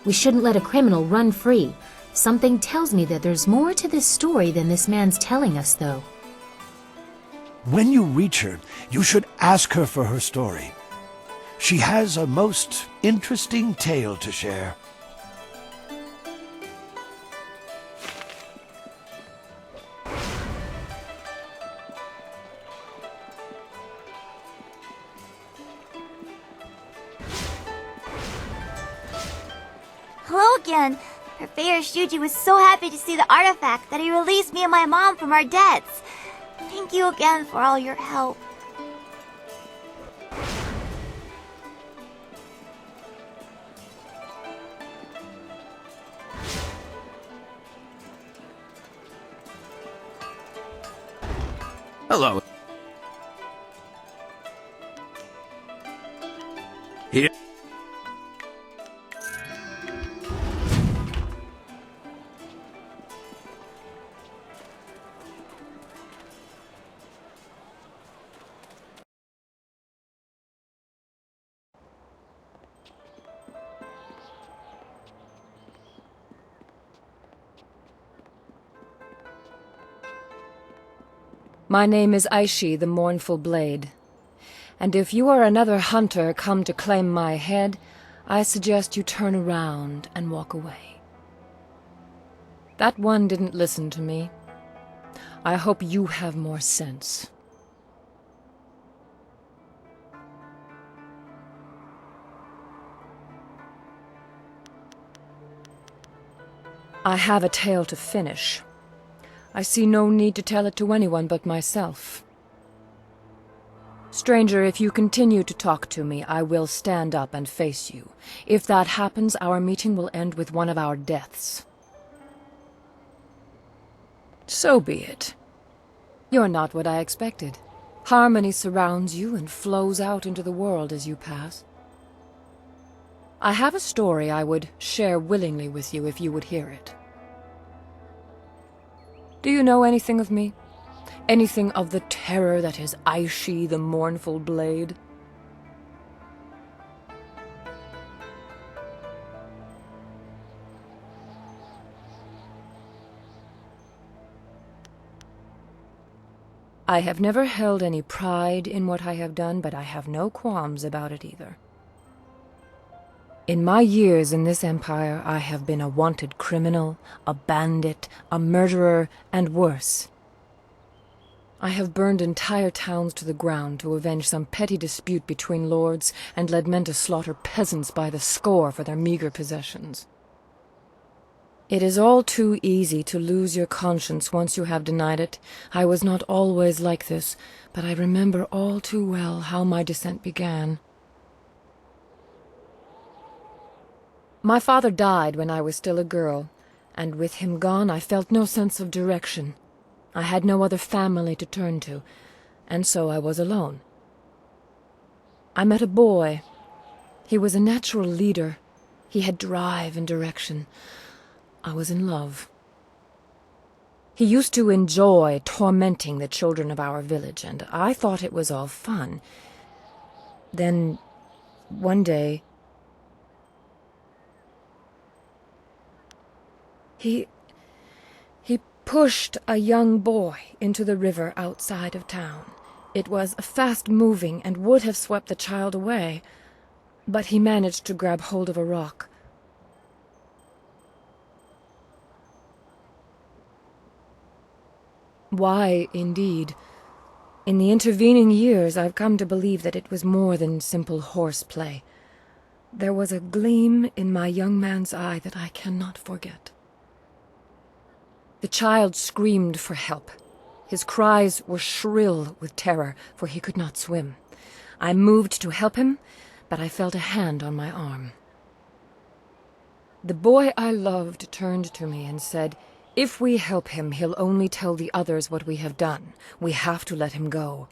We shouldn't let a criminal run free. Something tells me that there's more to this story than this man's telling us, though. When you reach her, you should ask her for her story. She has a most interesting tale to share. Hello again. Purveyor Shuji was so happy to see the artifact that he released me and my mom from our debts. Thank you again for all your help. Hello. Here. My name is Aishi, the Mournful Blade. And if you are another hunter come to claim my head, I suggest you turn around and walk away. That one didn't listen to me. I hope you have more sense. I have a tale to finish. I see no need to tell it to anyone but myself. Stranger, if you continue to talk to me, I will stand up and face you. If that happens, our meeting will end with one of our deaths. So be it. You're not what I expected. Harmony surrounds you and flows out into the world as you pass. I have a story I would share willingly with you if you would hear it. Do you know anything of me? Anything of the terror that is Aishi, the Mournful Blade? I have never held any pride in what I have done, but I have no qualms about it either. In my years in this empire, I have been a wanted criminal, a bandit, a murderer, and worse. I have burned entire towns to the ground to avenge some petty dispute between lords and led men to slaughter peasants by the score for their meager possessions. It is all too easy to lose your conscience once you have denied it. I was not always like this, but I remember all too well how my descent began. My father died when I was still a girl, and with him gone I felt no sense of direction. I had no other family to turn to, and so I was alone. I met a boy. He was a natural leader. He had drive and direction. I was in love. He used to enjoy tormenting the children of our village, and I thought it was all fun. Then, one day, He pushed a young boy into the river outside of town. It was fast-moving and would have swept the child away, but he managed to grab hold of a rock. Why, indeed. In the intervening years, I've come to believe that it was more than simple horseplay. There was a gleam in my young man's eye that I cannot forget. The child screamed for help. His cries were shrill with terror, for he could not swim. I moved to help him, but I felt a hand on my arm. The boy I loved turned to me and said, If we help him, he'll only tell the others what we have done. We have to let him go.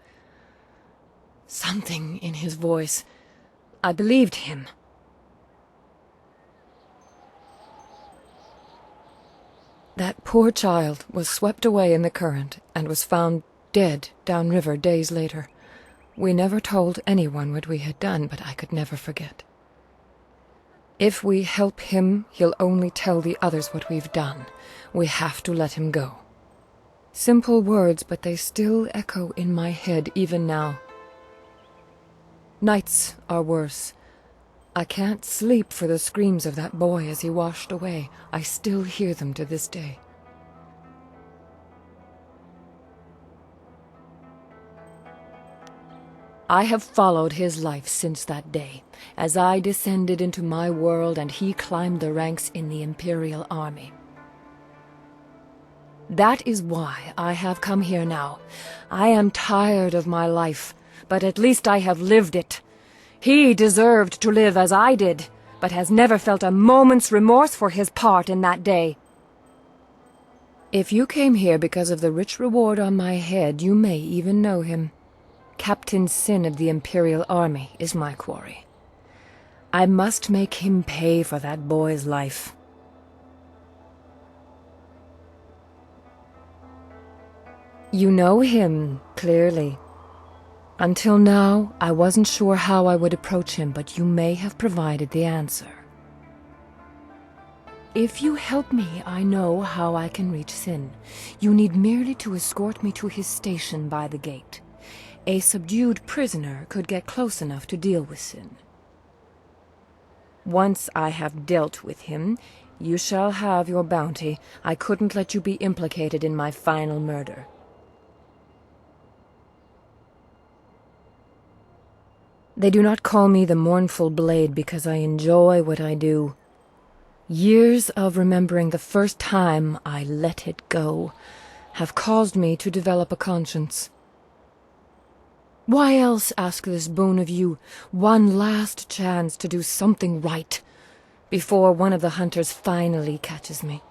Something in his voice. I believed him. That poor child was swept away in the current and was found dead downriver days later. We never told anyone what we had done, but I could never forget. If we help him, he'll only tell the others what we've done. We have to let him go. Simple words, but they still echo in my head even now. Nights are worse. I can't sleep for the screams of that boy as he washed away. I still hear them to this day. I have followed his life since that day, as I descended into my world and he climbed the ranks in the Imperial Army. That is why I have come here now. I am tired of my life, but at least I have lived it. He deserved to live as I did, but has never felt a moment's remorse for his part in that day. If you came here because of the rich reward on my head, you may even know him. Captain Sin of the Imperial Army is my quarry. I must make him pay for that boy's life. You know him, clearly. Until now, I wasn't sure how I would approach him, but you may have provided the answer. If you help me, I know how I can reach Sin. You need merely to escort me to his station by the gate. A subdued prisoner could get close enough to deal with Sin. Once I have dealt with him, you shall have your bounty. I couldn't let you be implicated in my final murder. They do not call me the Mournful Blade because I enjoy what I do. Years of remembering the first time I let it go have caused me to develop a conscience. Why else ask this boon of you? One last chance to do something right before one of the hunters finally catches me.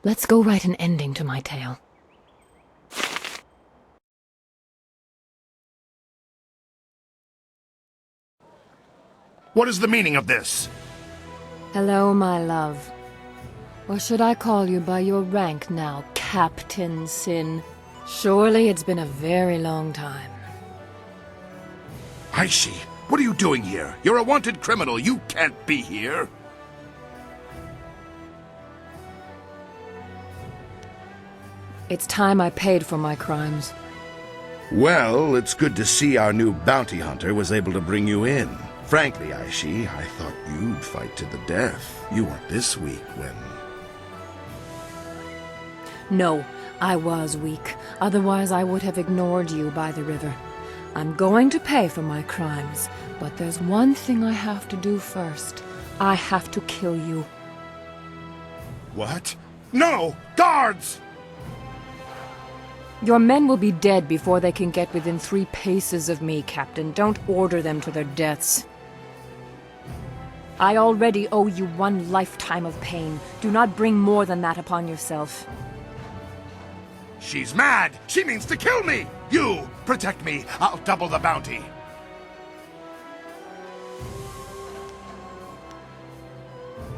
Let's go write an ending to my tale. What is the meaning of this? Hello, my love. Or should I call you by your rank now, Captain Sin? Surely it's been a very long time. Aishi, what are you doing here? You're a wanted criminal. You can't be here. It's time I paid for my crimes. Well, it's good to see our new bounty hunter was able to bring you in. Frankly, Aishi, I thought you'd fight to the death. You weren't this weak when... No, I was weak. Otherwise I would have ignored you by the river. I'm going to pay for my crimes, but there's one thing I have to do first. I have to kill you. What? No! Guards! Your men will be dead before they can get within 3 paces of me, Captain. Don't order them to their deaths. I already owe you 1 lifetime of pain. Do not bring more than that upon yourself. She's mad! She means to kill me! You! Protect me! I'll double the bounty!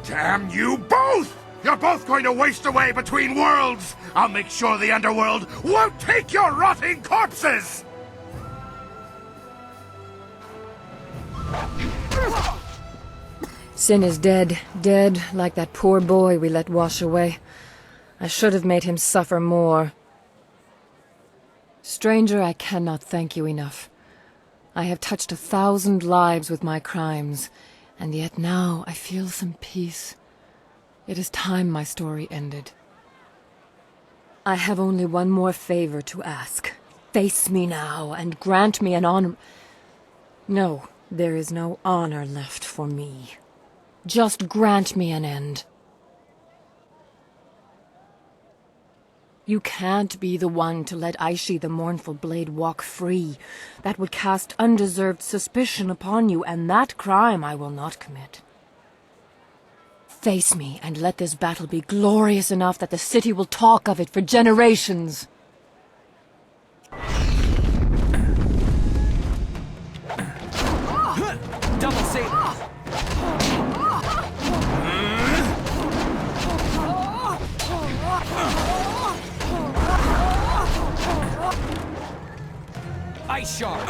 Damn you both! You're both going to waste away between worlds! I'll make sure the underworld won't take your rotting corpses! Sin is dead. Dead like that poor boy we let wash away. I should have made him suffer more. Stranger, I cannot thank you enough. I have touched 1,000 lives with my crimes, and yet now I feel some peace. It is time my story ended. I have only one more favor to ask. Face me now, and grant me an honor... No, there is no honor left for me. Just grant me an end. You can't be the one to let Aishi the Mournful Blade walk free. That would cast undeserved suspicion upon you, and that crime I will not commit. Face me, and let this battle be glorious enough that the city will talk of it for generations. Double saber. Ice shard.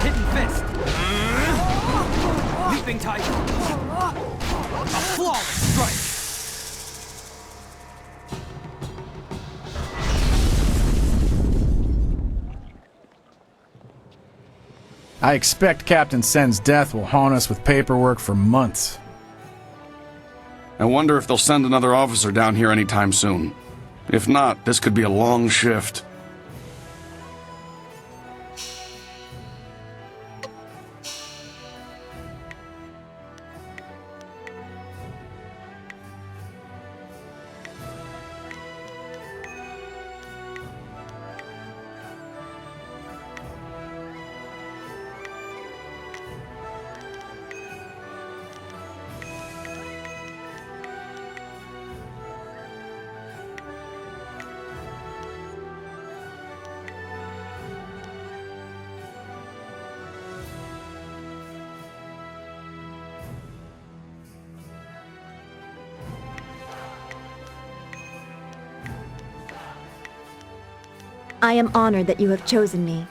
Hidden fist. Leaping tiger. A flawless strike. I expect Captain Sen's death will haunt us with paperwork for months. I wonder if they'll send another officer down here anytime soon. If not, this could be a long shift. I am honored that you have chosen me.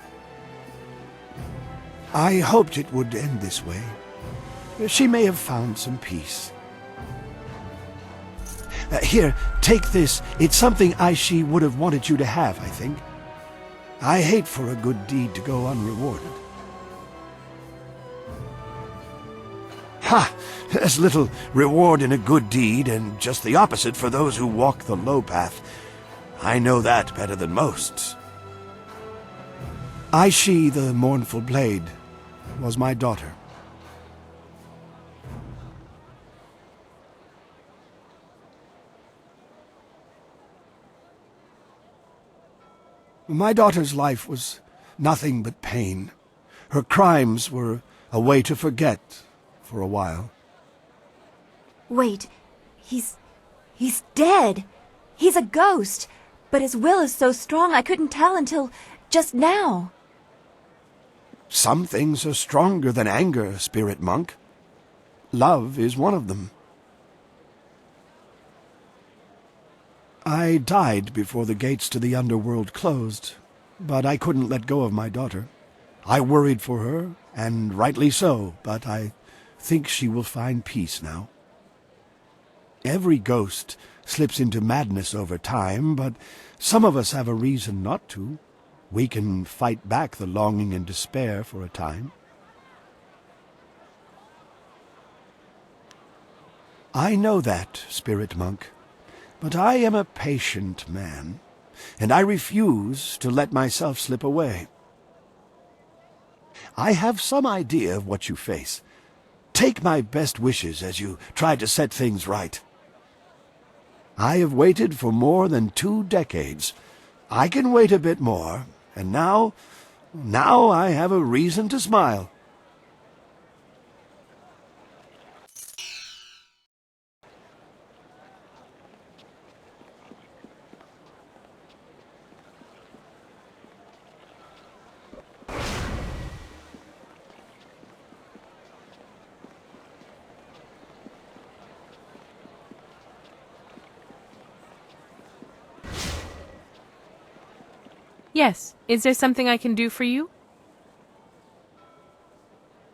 I hoped it would end this way. She may have found some peace. Here, take this. It's something Aishi would have wanted you to have, I think. I hate for a good deed to go unrewarded. Ha! There's little reward in a good deed, and just the opposite for those who walk the low path. I know that better than most. Aishi the Mournful Blade was my daughter. My daughter's life was nothing but pain. Her crimes were a way to forget for a while. Wait, he's dead. He's a ghost, but his will is so strong I couldn't tell until just now. Some things are stronger than anger, Spirit Monk. Love is one of them. I died before the gates to the underworld closed, but I couldn't let go of my daughter. I worried for her, and rightly so, but I think she will find peace now. Every ghost slips into madness over time, but some of us have a reason not to. We can fight back the longing and despair for a time. I know that, Spirit Monk, but I am a patient man, and I refuse to let myself slip away. I have some idea of what you face. Take my best wishes as you try to set things right. I have waited for more than 2 decades. I can wait a bit more, and now I have a reason to smile. Yes. Is there something I can do for you?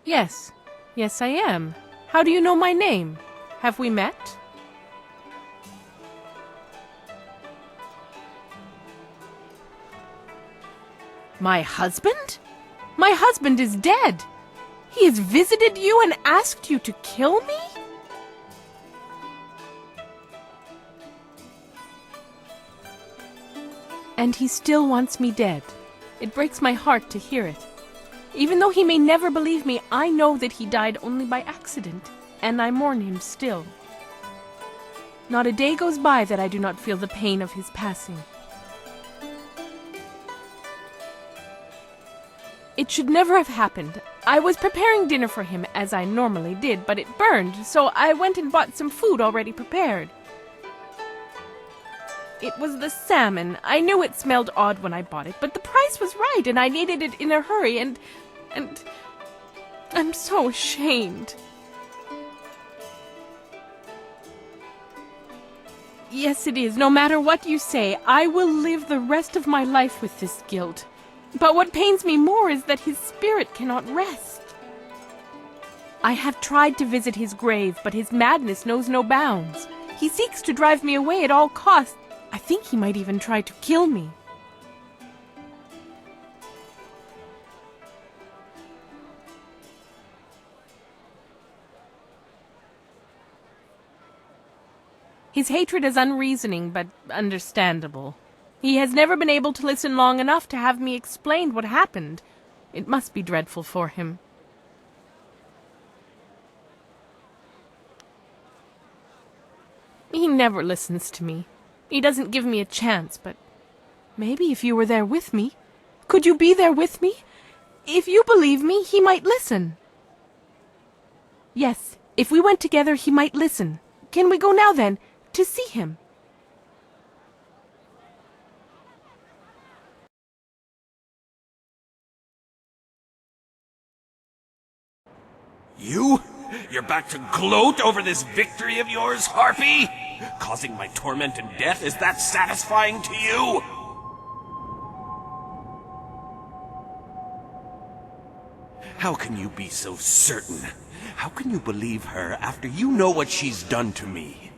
Yes. Yes, I am. How do you know my name? Have we met? My husband? My husband is dead. He has visited you and asked you to kill me? And he still wants me dead. It breaks my heart to hear it. Even though he may never believe me, I know that he died only by accident, and I mourn him still. Not a day goes by that I do not feel the pain of his passing. It should never have happened. I was preparing dinner for him, as I normally did, but it burned, so I went and bought some food already prepared. It was the salmon. I knew it smelled odd when I bought it, but the price was right, and I needed it in a hurry, and I'm so ashamed. Yes, it is. No matter what you say, I will live the rest of my life with this guilt. But what pains me more is that his spirit cannot rest. I have tried to visit his grave, but his madness knows no bounds. He seeks to drive me away at all costs. I think he might even try to kill me. His hatred is unreasoning, but understandable. He has never been able to listen long enough to have me explain what happened. It must be dreadful for him. He never listens to me. He doesn't give me a chance, but maybe if you were there with me, could you be there with me? If you believe me, he might listen. Yes, if we went together, he might listen. Can we go now then, to see him? You? You're back to gloat over this victory of yours, Harpy? Causing my torment and death, is that satisfying to you? How can you be so certain? How can you believe her after you know what she's done to me?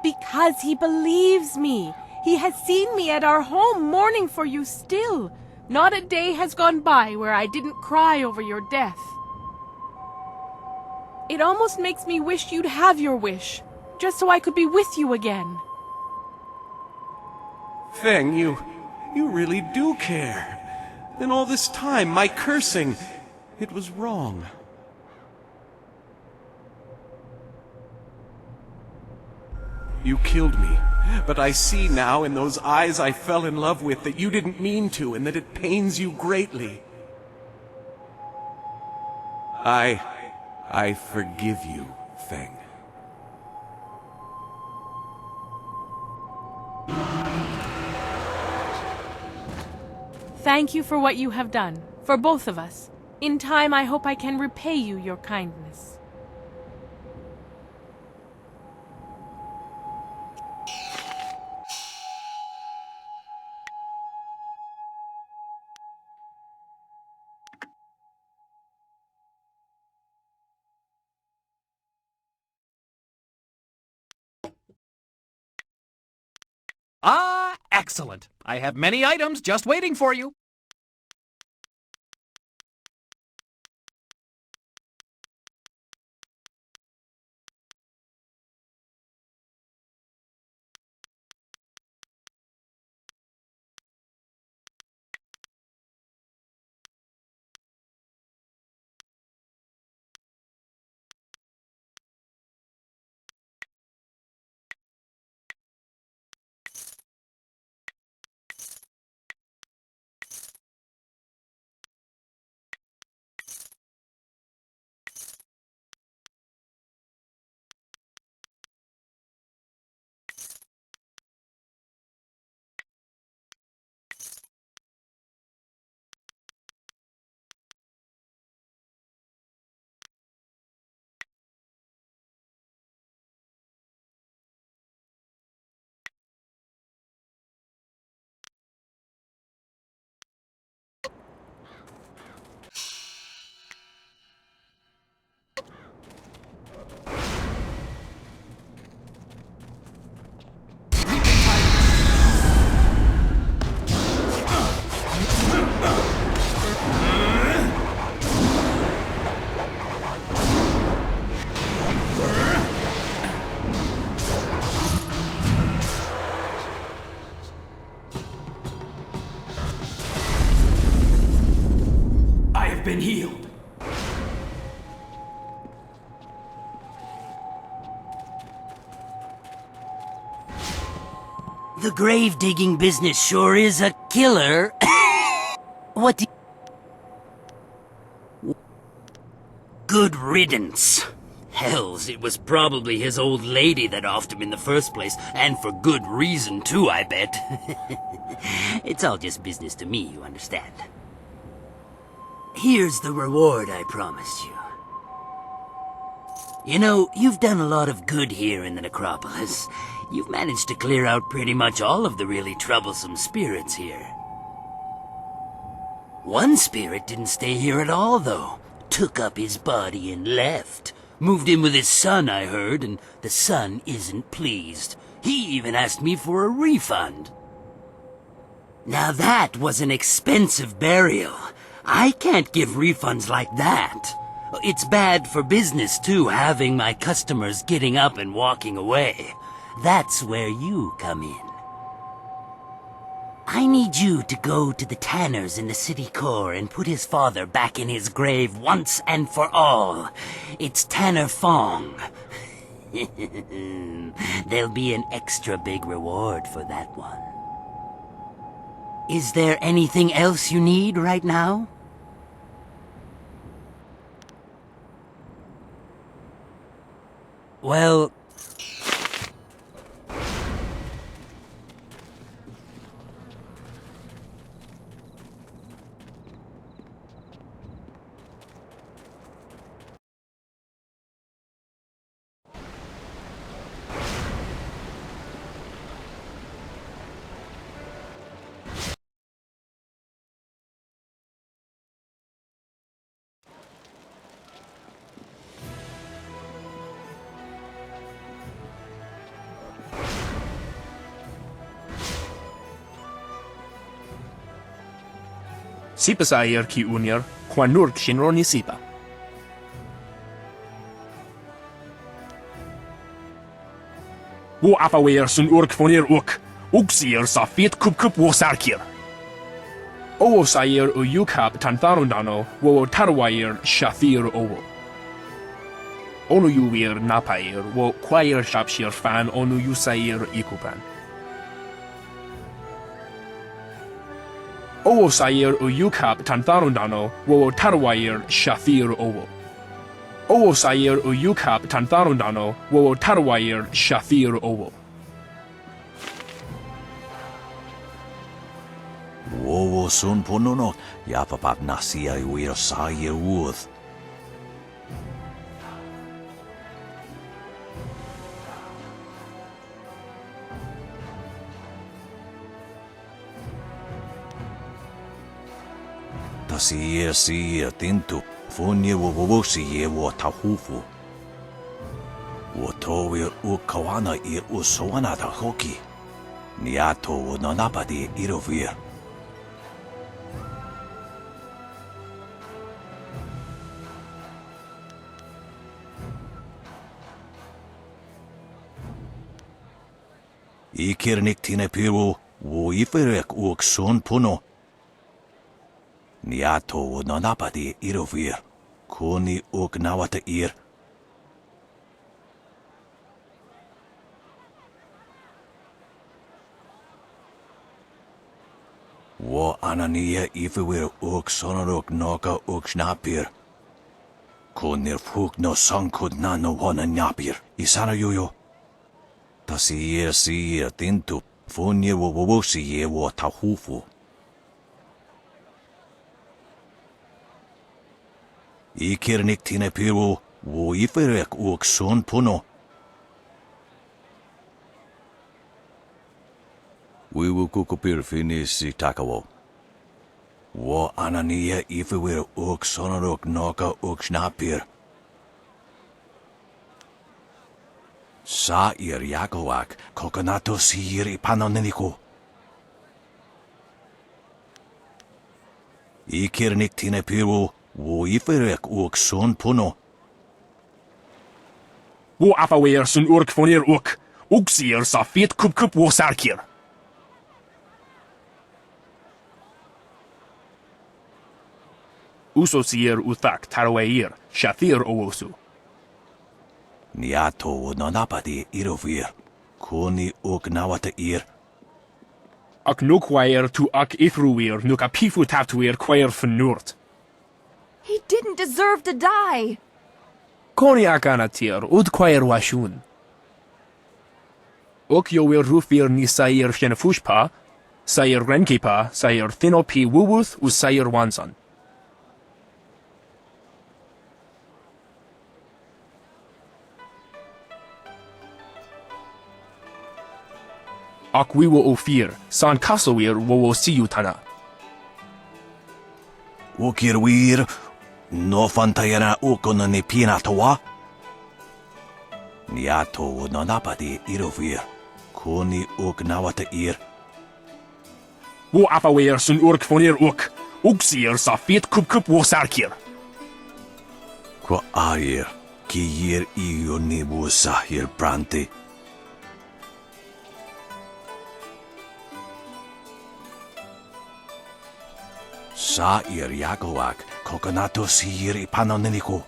Because he believes me. He has seen me at our home mourning for you still. Not a day has gone by where I didn't cry over your death. It almost makes me wish you'd have your wish, just so I could be with you again. Feng, you really do care. Then all this time, my cursing, it was wrong. You killed me, but I see now in those eyes I fell in love with that you didn't mean to and that it pains you greatly. I forgive you, Feng. Thank you for what you have done, for both of us. In time, I hope I can repay you your kindness. Ah, excellent. I have many items just waiting for you. been healed. The grave digging business sure is a killer. What do you... Good riddance. Hells, it was probably his old lady that offed him in the first place, and for good reason too, I bet. It's all just business to me, you understand. Here's the reward I promised you. You know, you've done a lot of good here in the necropolis. You've managed to clear out pretty much all of the really troublesome spirits here. One spirit didn't stay here at all, though. Took up his body and left. Moved in with his son, I heard, and the son isn't pleased. He even asked me for a refund. Now that was an expensive burial. I can't give refunds like that. It's bad for business, too, having my customers getting up and walking away. That's where you come in. I need you to go to the tanners in the city core and put his father back in his grave once and for all. It's Tanner Fong. There'll be an extra big reward for that one. Is there anything else you need right now? Well... Sipa sair ki unir, kwanur kshinro ni sipa. Wo afawer sun urk fonir uk, uksier sa fit kup wo sarkir. Owo sair u yukap tantharundano, wo tarwair shathir owo. Onu yuwir napair, wo kwair shapshir fan onu yusair ikupan. Owo sair u yukap tantharundano, wo tarwair shathir owo. Owo sair u yukap tantharundano, wo tarwair shathir owo. Wowo sun ponono, yapapap nasia uir sair wuth. Sier tintu, funye wo siye wo tahufu. Wo towir u kawana ir usoana da hoki. Niato wo nanapadi irovir. Ikirnik tine piru, wo iferek uk son puno. Niato wo nanapadi irovir, kuni uk nawata ir. Wo anania ifewir uk sonaruk noka uk snapir. Kunir fuk no sankud na no wana nyapir, isana yuyo. Sier tintu, funye wo siye wo tahufu. Ikirnik tine piru, wo iferek uk son puno. Wiwu kukupir finisi takawo. Wo anania ifewir uk sonaruk noka uk snapir. Sair yakowak, kokonato siir ipanoneniko. Ikirnik tine piru, wo iferek uk son puno. Wo afawer sun urk fonir uk, uksier sa fit kup wo sarkir. Usosir uthak tarwair, shathir owosu. Niato nonapadi irovir. Koni uk nawata ir. Ak nukwair tu ak ithruir nuka pifu taptuir quair fenurt. He didn't deserve to die. Koni akanatir ud quair washun. Uk yowir rufir ni sair shenefushpa, sair renkipa, sair thinopi wuwuth us sair wansan. Ak wiwo ofir, san kasowir wowo siyutana. Ukir wir. No fantayana ukona ni pinatawa. Niato nonapadi irovir. Koni uk nawata ir. Wo afawir sun urk fonir uk. Uksir sa fit kup wo sarkir. Kwa air. Ki yir iyo ni wo sahir brante. Sa ir yagoak. Kokonato sihir ipanoneniko.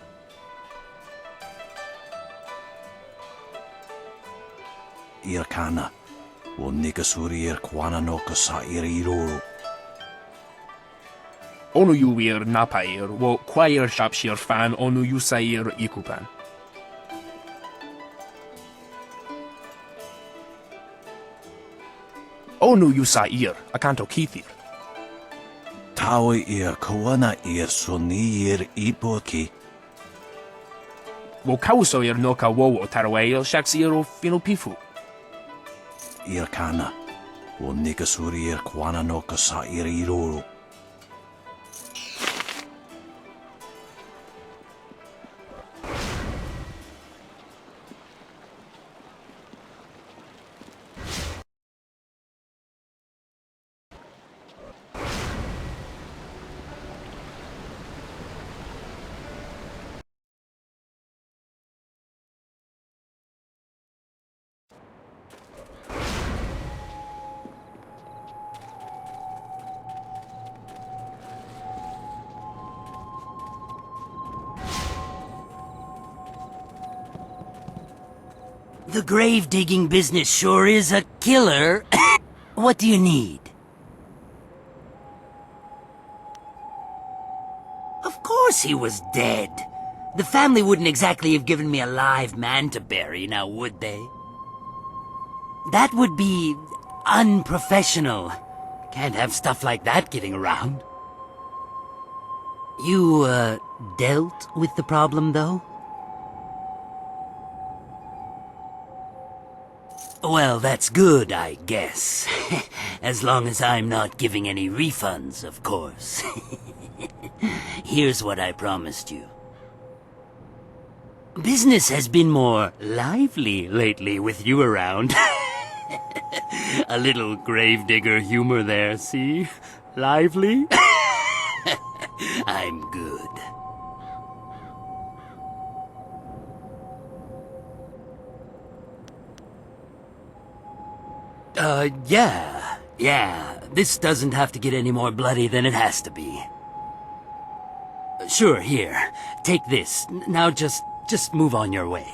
Irkana. O nikasurir kwana no sa ir iroro. Onu yuwir napair wo quair shapshir fan onu yusair ikupan. Onu yusair akanto kithir. Tawe ir kawana ir sonir ipoki. Wo kausoir noka wowo tarwail shaksiro finupifu. Irkana. O nikasurir kwana no sa ir iroro. The grave-digging business sure is a killer. What do you need? Of course he was dead. The family wouldn't exactly have given me a live man to bury, now would they? That would be unprofessional. Can't have stuff like that getting around. You, dealt with the problem, though? Well, that's good, I guess. As long as I'm not giving any refunds, of course. Here's what I promised you. Business has been more lively lately with you around. A little gravedigger humor there, see? Lively? I'm good. Yeah. This doesn't have to get any more bloody than it has to be. Sure, here. Take this. Now just move on your way.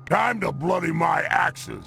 Time to bloody my axes.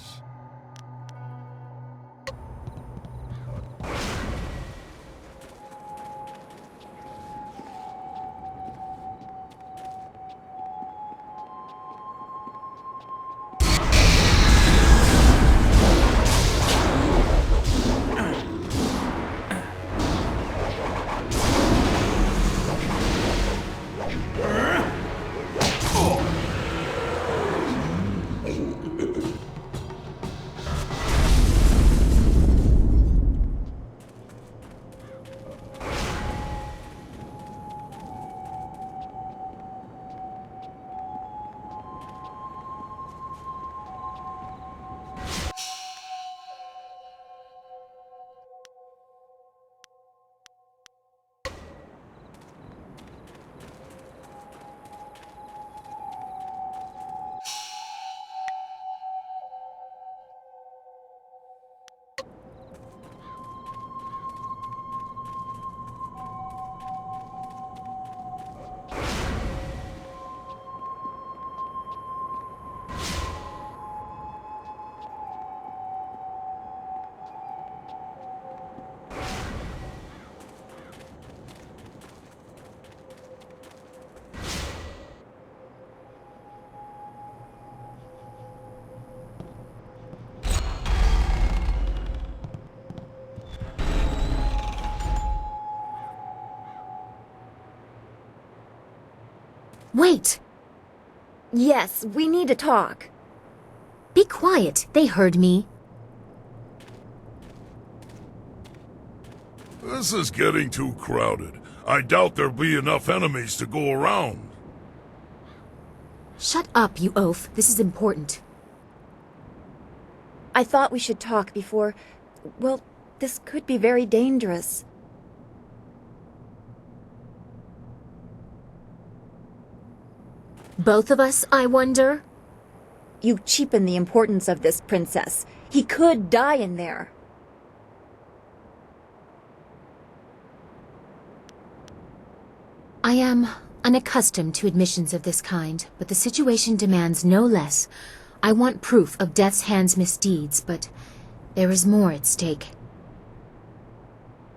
Wait! Yes, we need to talk. Be quiet. They heard me. This is getting too crowded. I doubt there'll be enough enemies to go around. Shut up, you oaf. This is important. I thought we should talk before... Well, this could be very dangerous. Both of us, I wonder? You cheapen the importance of this, Princess. He could die in there. I am unaccustomed to admissions of this kind, but the situation demands no less. I want proof of Death's Hand's misdeeds, but there is more at stake.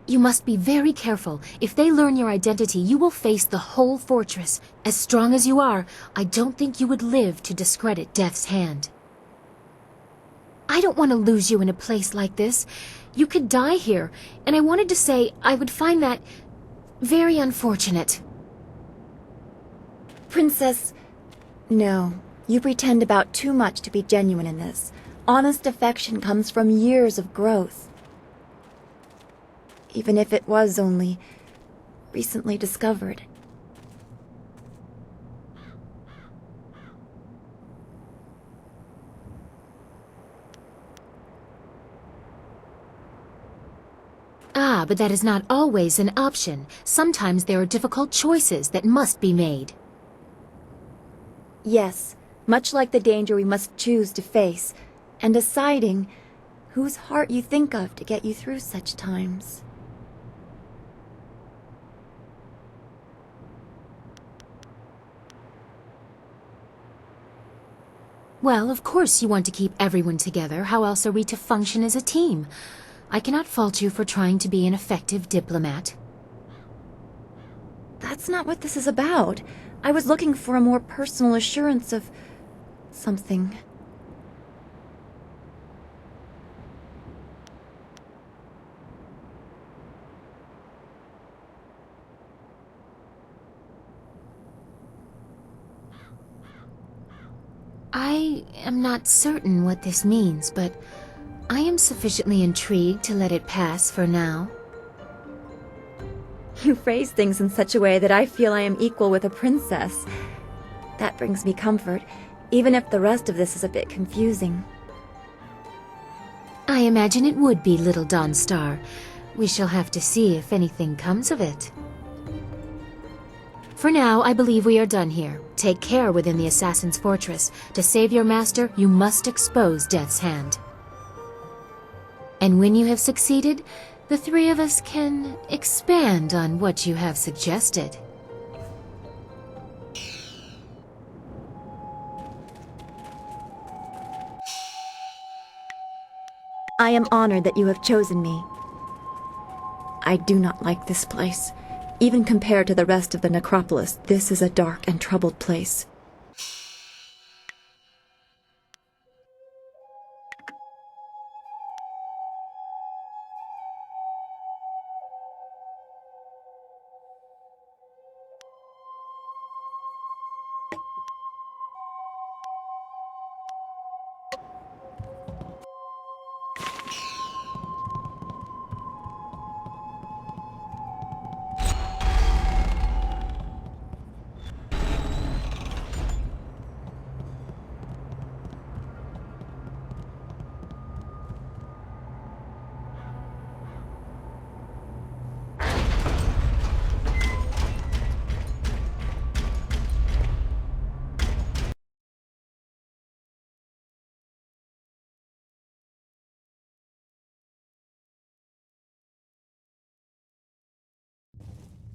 You must be very careful. If they learn your identity, you will face the whole fortress. As strong as you are, I don't think you would live to discredit Death's Hand. I don't want to lose you in a place like this. You could die here, and I wanted to say I would find that very unfortunate. Princess... No, you pretend about too much to be genuine in this. Honest affection comes from years of growth. Even if it was only recently discovered. Ah, but that is not always an option. Sometimes there are difficult choices that must be made. Yes, much like the danger we must choose to face, and deciding whose heart you think of to get you through such times. Well, of course you want to keep everyone together. How else are we to function as a team? I cannot fault you for trying to be an effective diplomat. That's not what this is about. I was looking for a more personal assurance of... something. I am not certain what this means, but I am sufficiently intrigued to let it pass for now. You phrase things in such a way that I feel I am equal with a princess. That brings me comfort, even if the rest of this is a bit confusing. I imagine it would be, little Dawnstar. We shall have to see if anything comes of it. For now, I believe we are done here. Take care within the Assassin's Fortress. To save your master, you must expose Death's Hand. And when you have succeeded, the three of us can expand on what you have suggested. I am honored that you have chosen me. I do not like this place. Even compared to the rest of the necropolis, this is a dark and troubled place.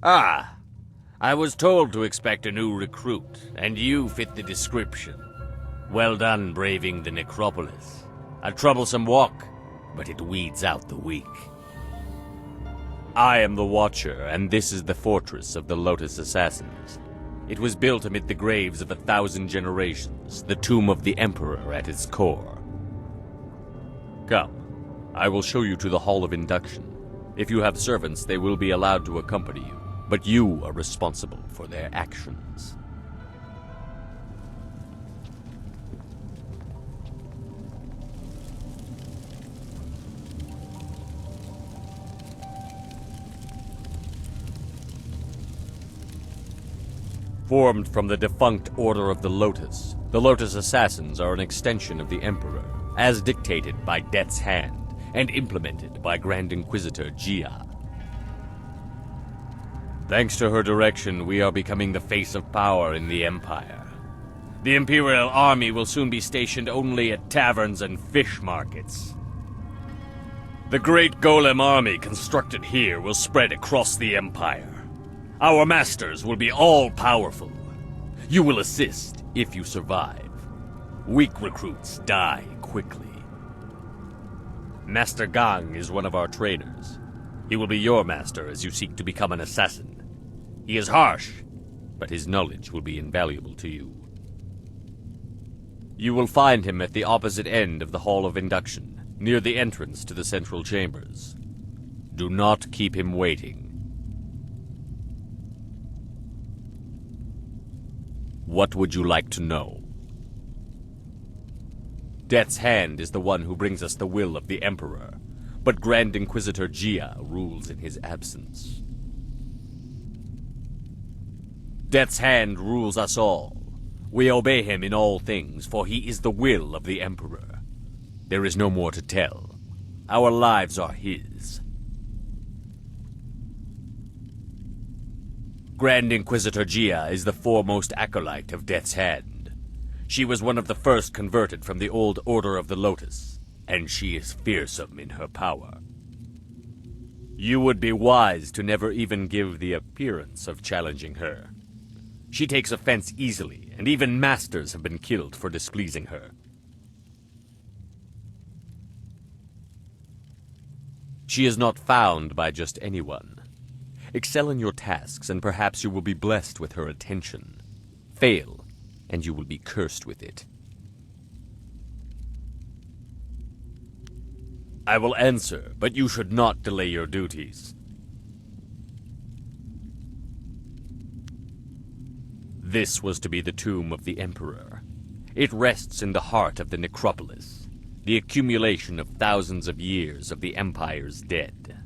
Ah, I was told to expect a new recruit, and you fit the description. Well done braving the necropolis. A troublesome walk, but it weeds out the weak. I am the Watcher, and this is the fortress of the Lotus Assassins. It was built amid the graves of 1,000 generations, the tomb of the Emperor at its core. Come, I will show you to the Hall of Induction. If you have servants, they will be allowed to accompany you, but you are responsible for their actions. Formed from the defunct Order of the Lotus Assassins are an extension of the Emperor, as dictated by Death's Hand, and implemented by Grand Inquisitor Jia. Thanks to her direction, we are becoming the face of power in the Empire. The Imperial Army will soon be stationed only at taverns and fish markets. The great Golem army constructed here will spread across the Empire. Our masters will be all-powerful. You will assist if you survive. Weak recruits die quickly. Master Gang is one of our trainers. He will be your master as you seek to become an assassin. He is harsh, but his knowledge will be invaluable to you. You will find him at the opposite end of the Hall of Induction, near the entrance to the central chambers. Do not keep him waiting. What would you like to know? Death's Hand is the one who brings us the will of the Emperor, but Grand Inquisitor Jia rules in his absence. Death's Hand rules us all. We obey him in all things, for he is the will of the Emperor. There is no more to tell. Our lives are his. Grand Inquisitor Jia is the foremost acolyte of Death's Hand. She was one of the first converted from the old Order of the Lotus, and she is fearsome in her power. You would be wise to never even give the appearance of challenging her. She takes offense easily, and even masters have been killed for displeasing her. She is not found by just anyone. Excel in your tasks, and perhaps you will be blessed with her attention. Fail, and you will be cursed with it. I will answer, but you should not delay your duties. This was to be the tomb of the Emperor. It rests in the heart of the necropolis, the accumulation of thousands of years of the Empire's dead.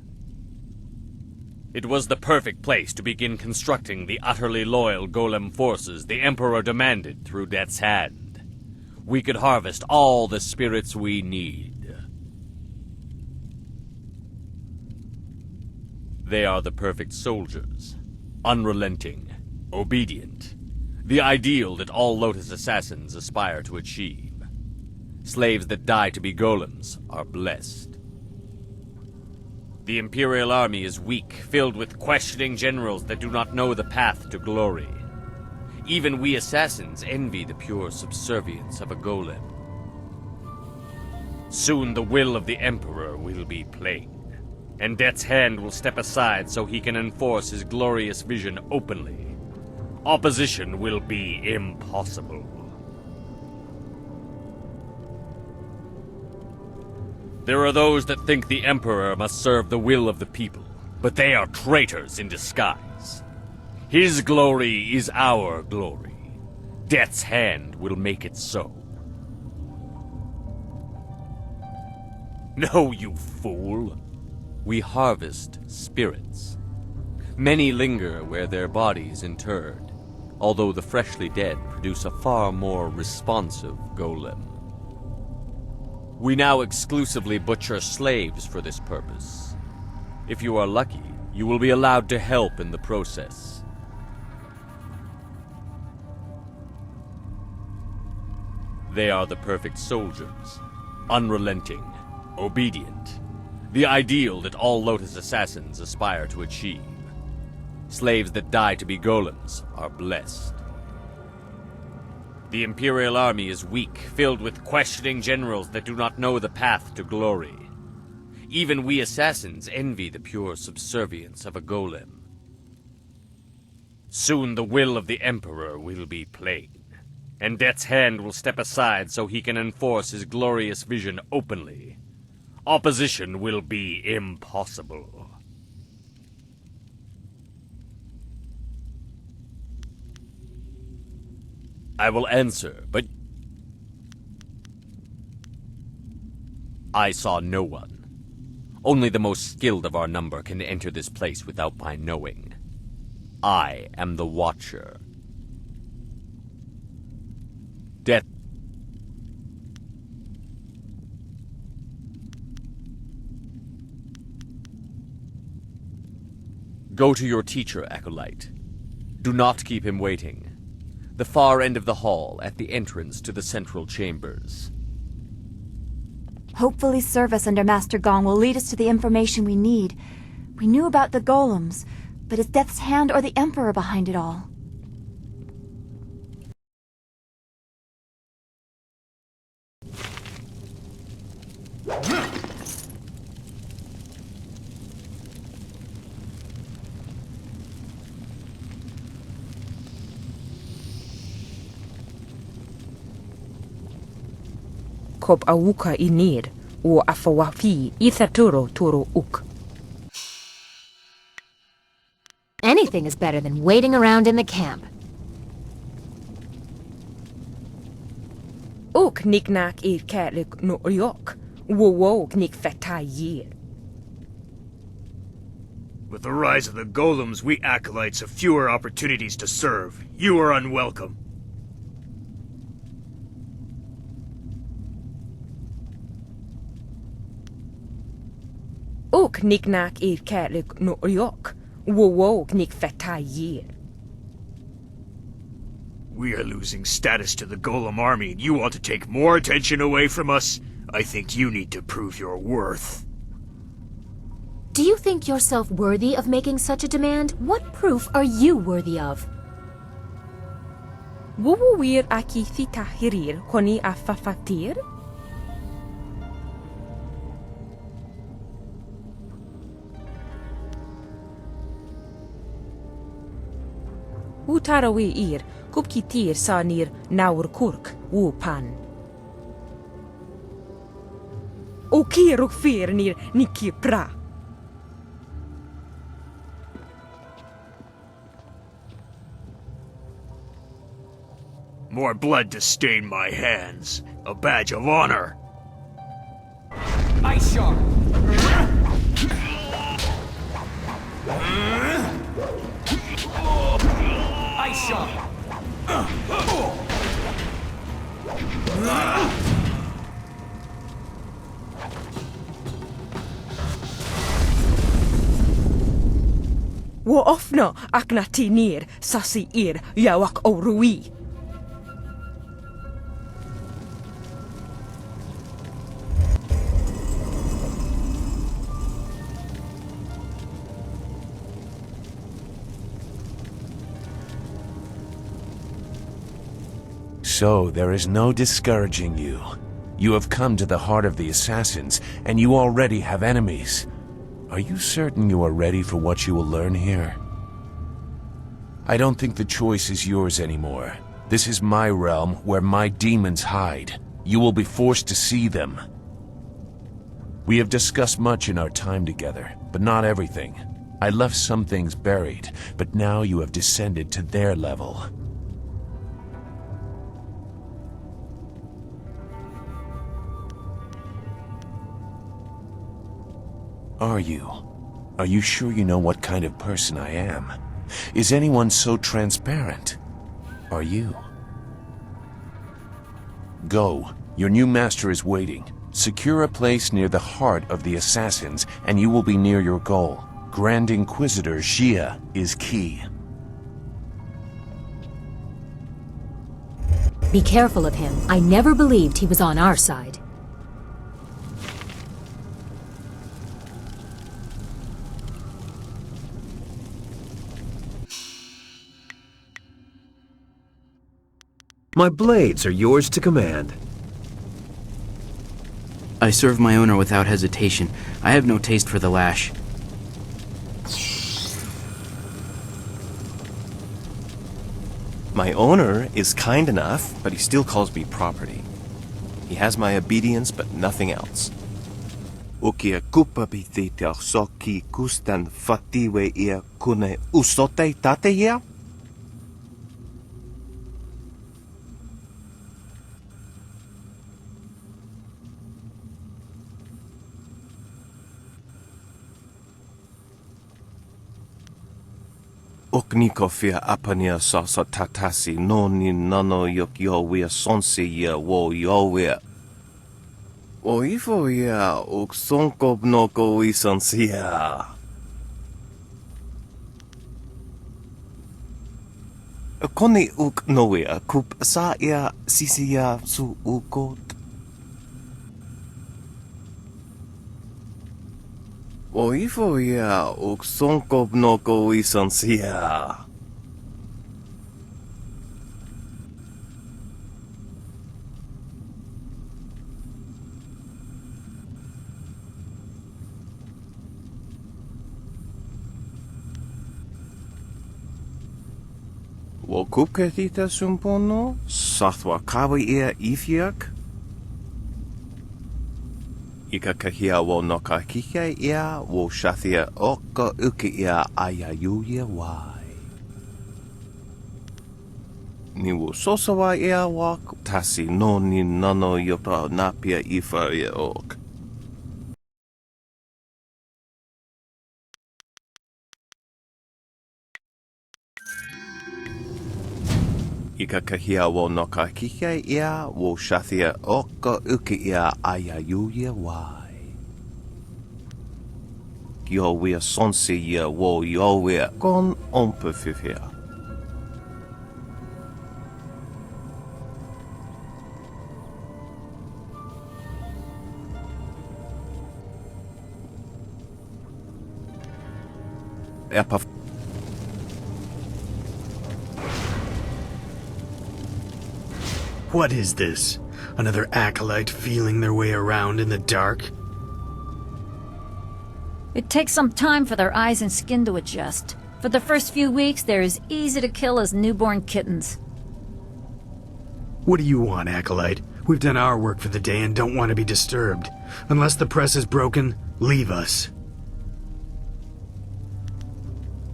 It was the perfect place to begin constructing the utterly loyal Golem forces the Emperor demanded through Death's Hand. We could harvest all the spirits we need. They are the perfect soldiers, unrelenting, obedient, the ideal that all Lotus assassins aspire to achieve. Slaves that die to be golems are blessed. The Imperial Army is weak, filled with questioning generals that do not know the path to glory. Even we assassins envy the pure subservience of a golem. Soon the will of the Emperor will be plain, and Death's Hand will step aside so he can enforce his glorious vision openly. Opposition will be impossible. There are those that think the Emperor must serve the will of the people, but they are traitors in disguise. His glory is our glory. Death's Hand will make it so. No, you fool. We harvest spirits. Many linger where their bodies interred, although the freshly dead produce a far more responsive golem. We now exclusively butcher slaves for this purpose. If you are lucky, you will be allowed to help in the process. They are the perfect soldiers, unrelenting, obedient, the ideal that all Lotus assassins aspire to achieve. Slaves that die to be golems are blessed. The Imperial Army is weak, filled with questioning generals that do not know the path to glory. Even we assassins envy the pure subservience of a golem. Soon the will of the Emperor will be plain, and Death's Hand will step aside so he can enforce his glorious vision openly. Opposition will be impossible. I will answer, but I saw no one. Only the most skilled of our number can enter this place without my knowing. I am the Watcher. Death. Go to your teacher, Acolyte. Do not keep him waiting. The far end of the hall, at the entrance to the central chambers. Hopefully service under Master Gong will lead us to the information we need. We knew about the golems, but is Death's Hand or the Emperor behind it all? Kop awuka inir, o afawafi ithaturo turo uk. Anything is better than waiting around in the camp. Uk niknak ir kalik no yok, wo nik fatayir. With the rise of the golems, we acolytes have fewer opportunities to serve. You are unwelcome. Uk niknak ir kalik no yok, wo nik fatayir. We are losing status to the golem army, and you want to take more attention away from us? I think you need to prove your worth. Do you think yourself worthy of making such a demand? What proof are you worthy of? Wuwir aki thitahirir koni afafatir? Utarawi ir, kupkitir sanir naur kurk, wupan. Okiruk fir nir niki pra. More blood to stain my hands. A badge of honor. Ice Shard! Ice Shard! Wo ofno aknati nir sasi ir yawak orui. So, there is no discouraging you. You have come to the heart of the assassins, and you already have enemies. Are you certain you are ready for what you will learn here? I don't think the choice is yours anymore. This is my realm where my demons hide. You will be forced to see them. We have discussed much in our time together, but not everything. I left some things buried, but now you have descended to their level. Are you? Are you sure you know what kind of person I am? Is anyone so transparent? Are you? Go. Your new master is waiting. Secure a place near the heart of the assassins, and you will be near your goal. Grand Inquisitor Xia is key. Be careful of him. I never believed he was on our side. My blades are yours to command. I serve my owner without hesitation. I have no taste for the lash. My owner is kind enough, but he still calls me property. He has my obedience, but nothing else. Ukia kupapitita soki kustan fatiwe ia kune usote tateia? Oknikofia apania sasa tatasi noni nano yok yowea sonsi ya wo yowea. O ifo ya oksonkop noko isansia. Koni uk nowea kup sa ya sisia su ukot. O ifo ya oksonkop noko isansia. Wo kupketita sumpono? Sathwa kawi ia ifiak? Ika kahia wo noka kika ia wo shathia oka uki ia ayayuya wai. Ni wo sosawa ia wak tasi no ni nano yopa napia ifa ia ok. Ika kahia wo noka kika ia wo shathia oka uki ia ayayuya wai. Yo wea sonsi ia wo yo wea kon ompe fifia. Epa. What is this? Another acolyte feeling their way around in the dark? It takes some time for their eyes and skin to adjust. For the first few weeks, they're as easy to kill as newborn kittens. What do you want, acolyte? We've done our work for the day and don't want to be disturbed. Unless the press is broken, leave us.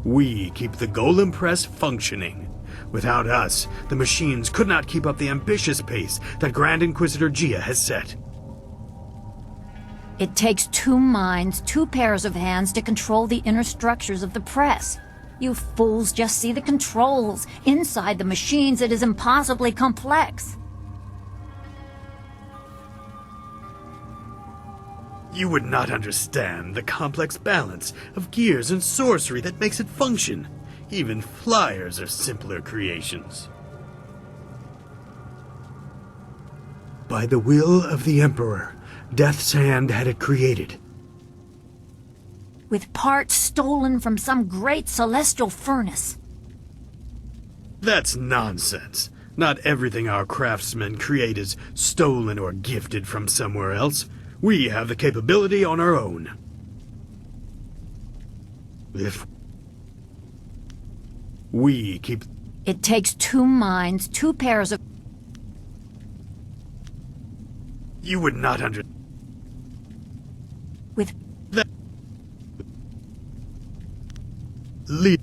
We keep the Golem Press functioning. Without us, the machines could not keep up the ambitious pace that Grand Inquisitor Gia has set. It takes 2 minds, 2 pairs of hands to control the inner structures of the press. You fools just see the controls. Inside the machines, it is impossibly complex. You would not understand the complex balance of gears and sorcery that makes it function. Even flyers are simpler creations. By the will of the Emperor, Death's Hand had it created. With parts stolen from some great celestial furnace. That's nonsense. Not everything our craftsmen create is stolen or gifted from somewhere else. We have the capability on our own. If we keep... It takes 2 minds, 2 pairs of... You would not With... that... Leave...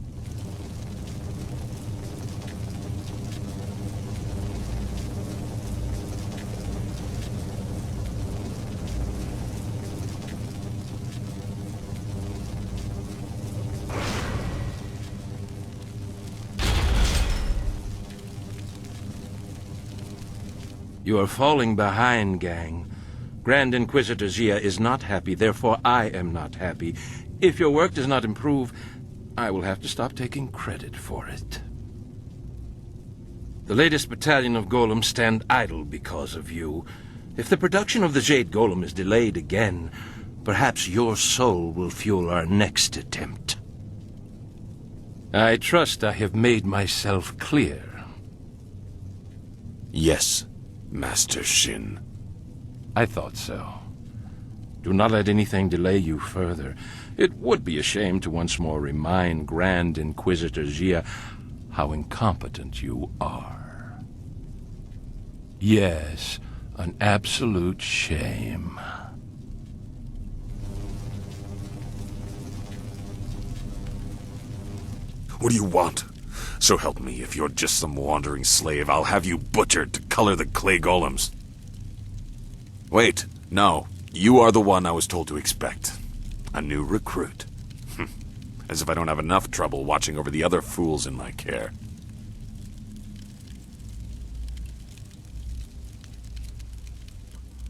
You are falling behind, gang. Grand Inquisitor Gia is not happy, therefore I am not happy. If your work does not improve, I will have to stop taking credit for it. The latest battalion of golems stand idle because of you. If the production of the Jade Golem is delayed again, perhaps your soul will fuel our next attempt. I trust I have made myself clear. Yes, Master Shin. I thought so. Do not let anything delay you further. It would be a shame to once more remind Grand Inquisitor Gia how incompetent you are. Yes, an absolute shame. What do you want? So help me, if you're just some wandering slave, I'll have you butchered to color the clay golems. Wait, no. You are the one I was told to expect. A new recruit. As if I don't have enough trouble watching over the other fools in my care.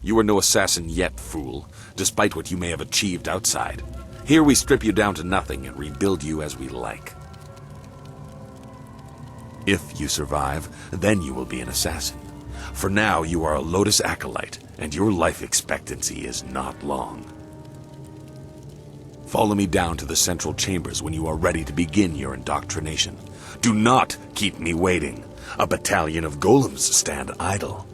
You are no assassin yet, fool, despite what you may have achieved outside. Here we strip you down to nothing and rebuild you as we like. If you survive, then you will be an assassin. For now, you are a Lotus Acolyte, and your life expectancy is not long. Follow me down to the central chambers when you are ready to begin your indoctrination. Do not keep me waiting. A battalion of golems stand idle.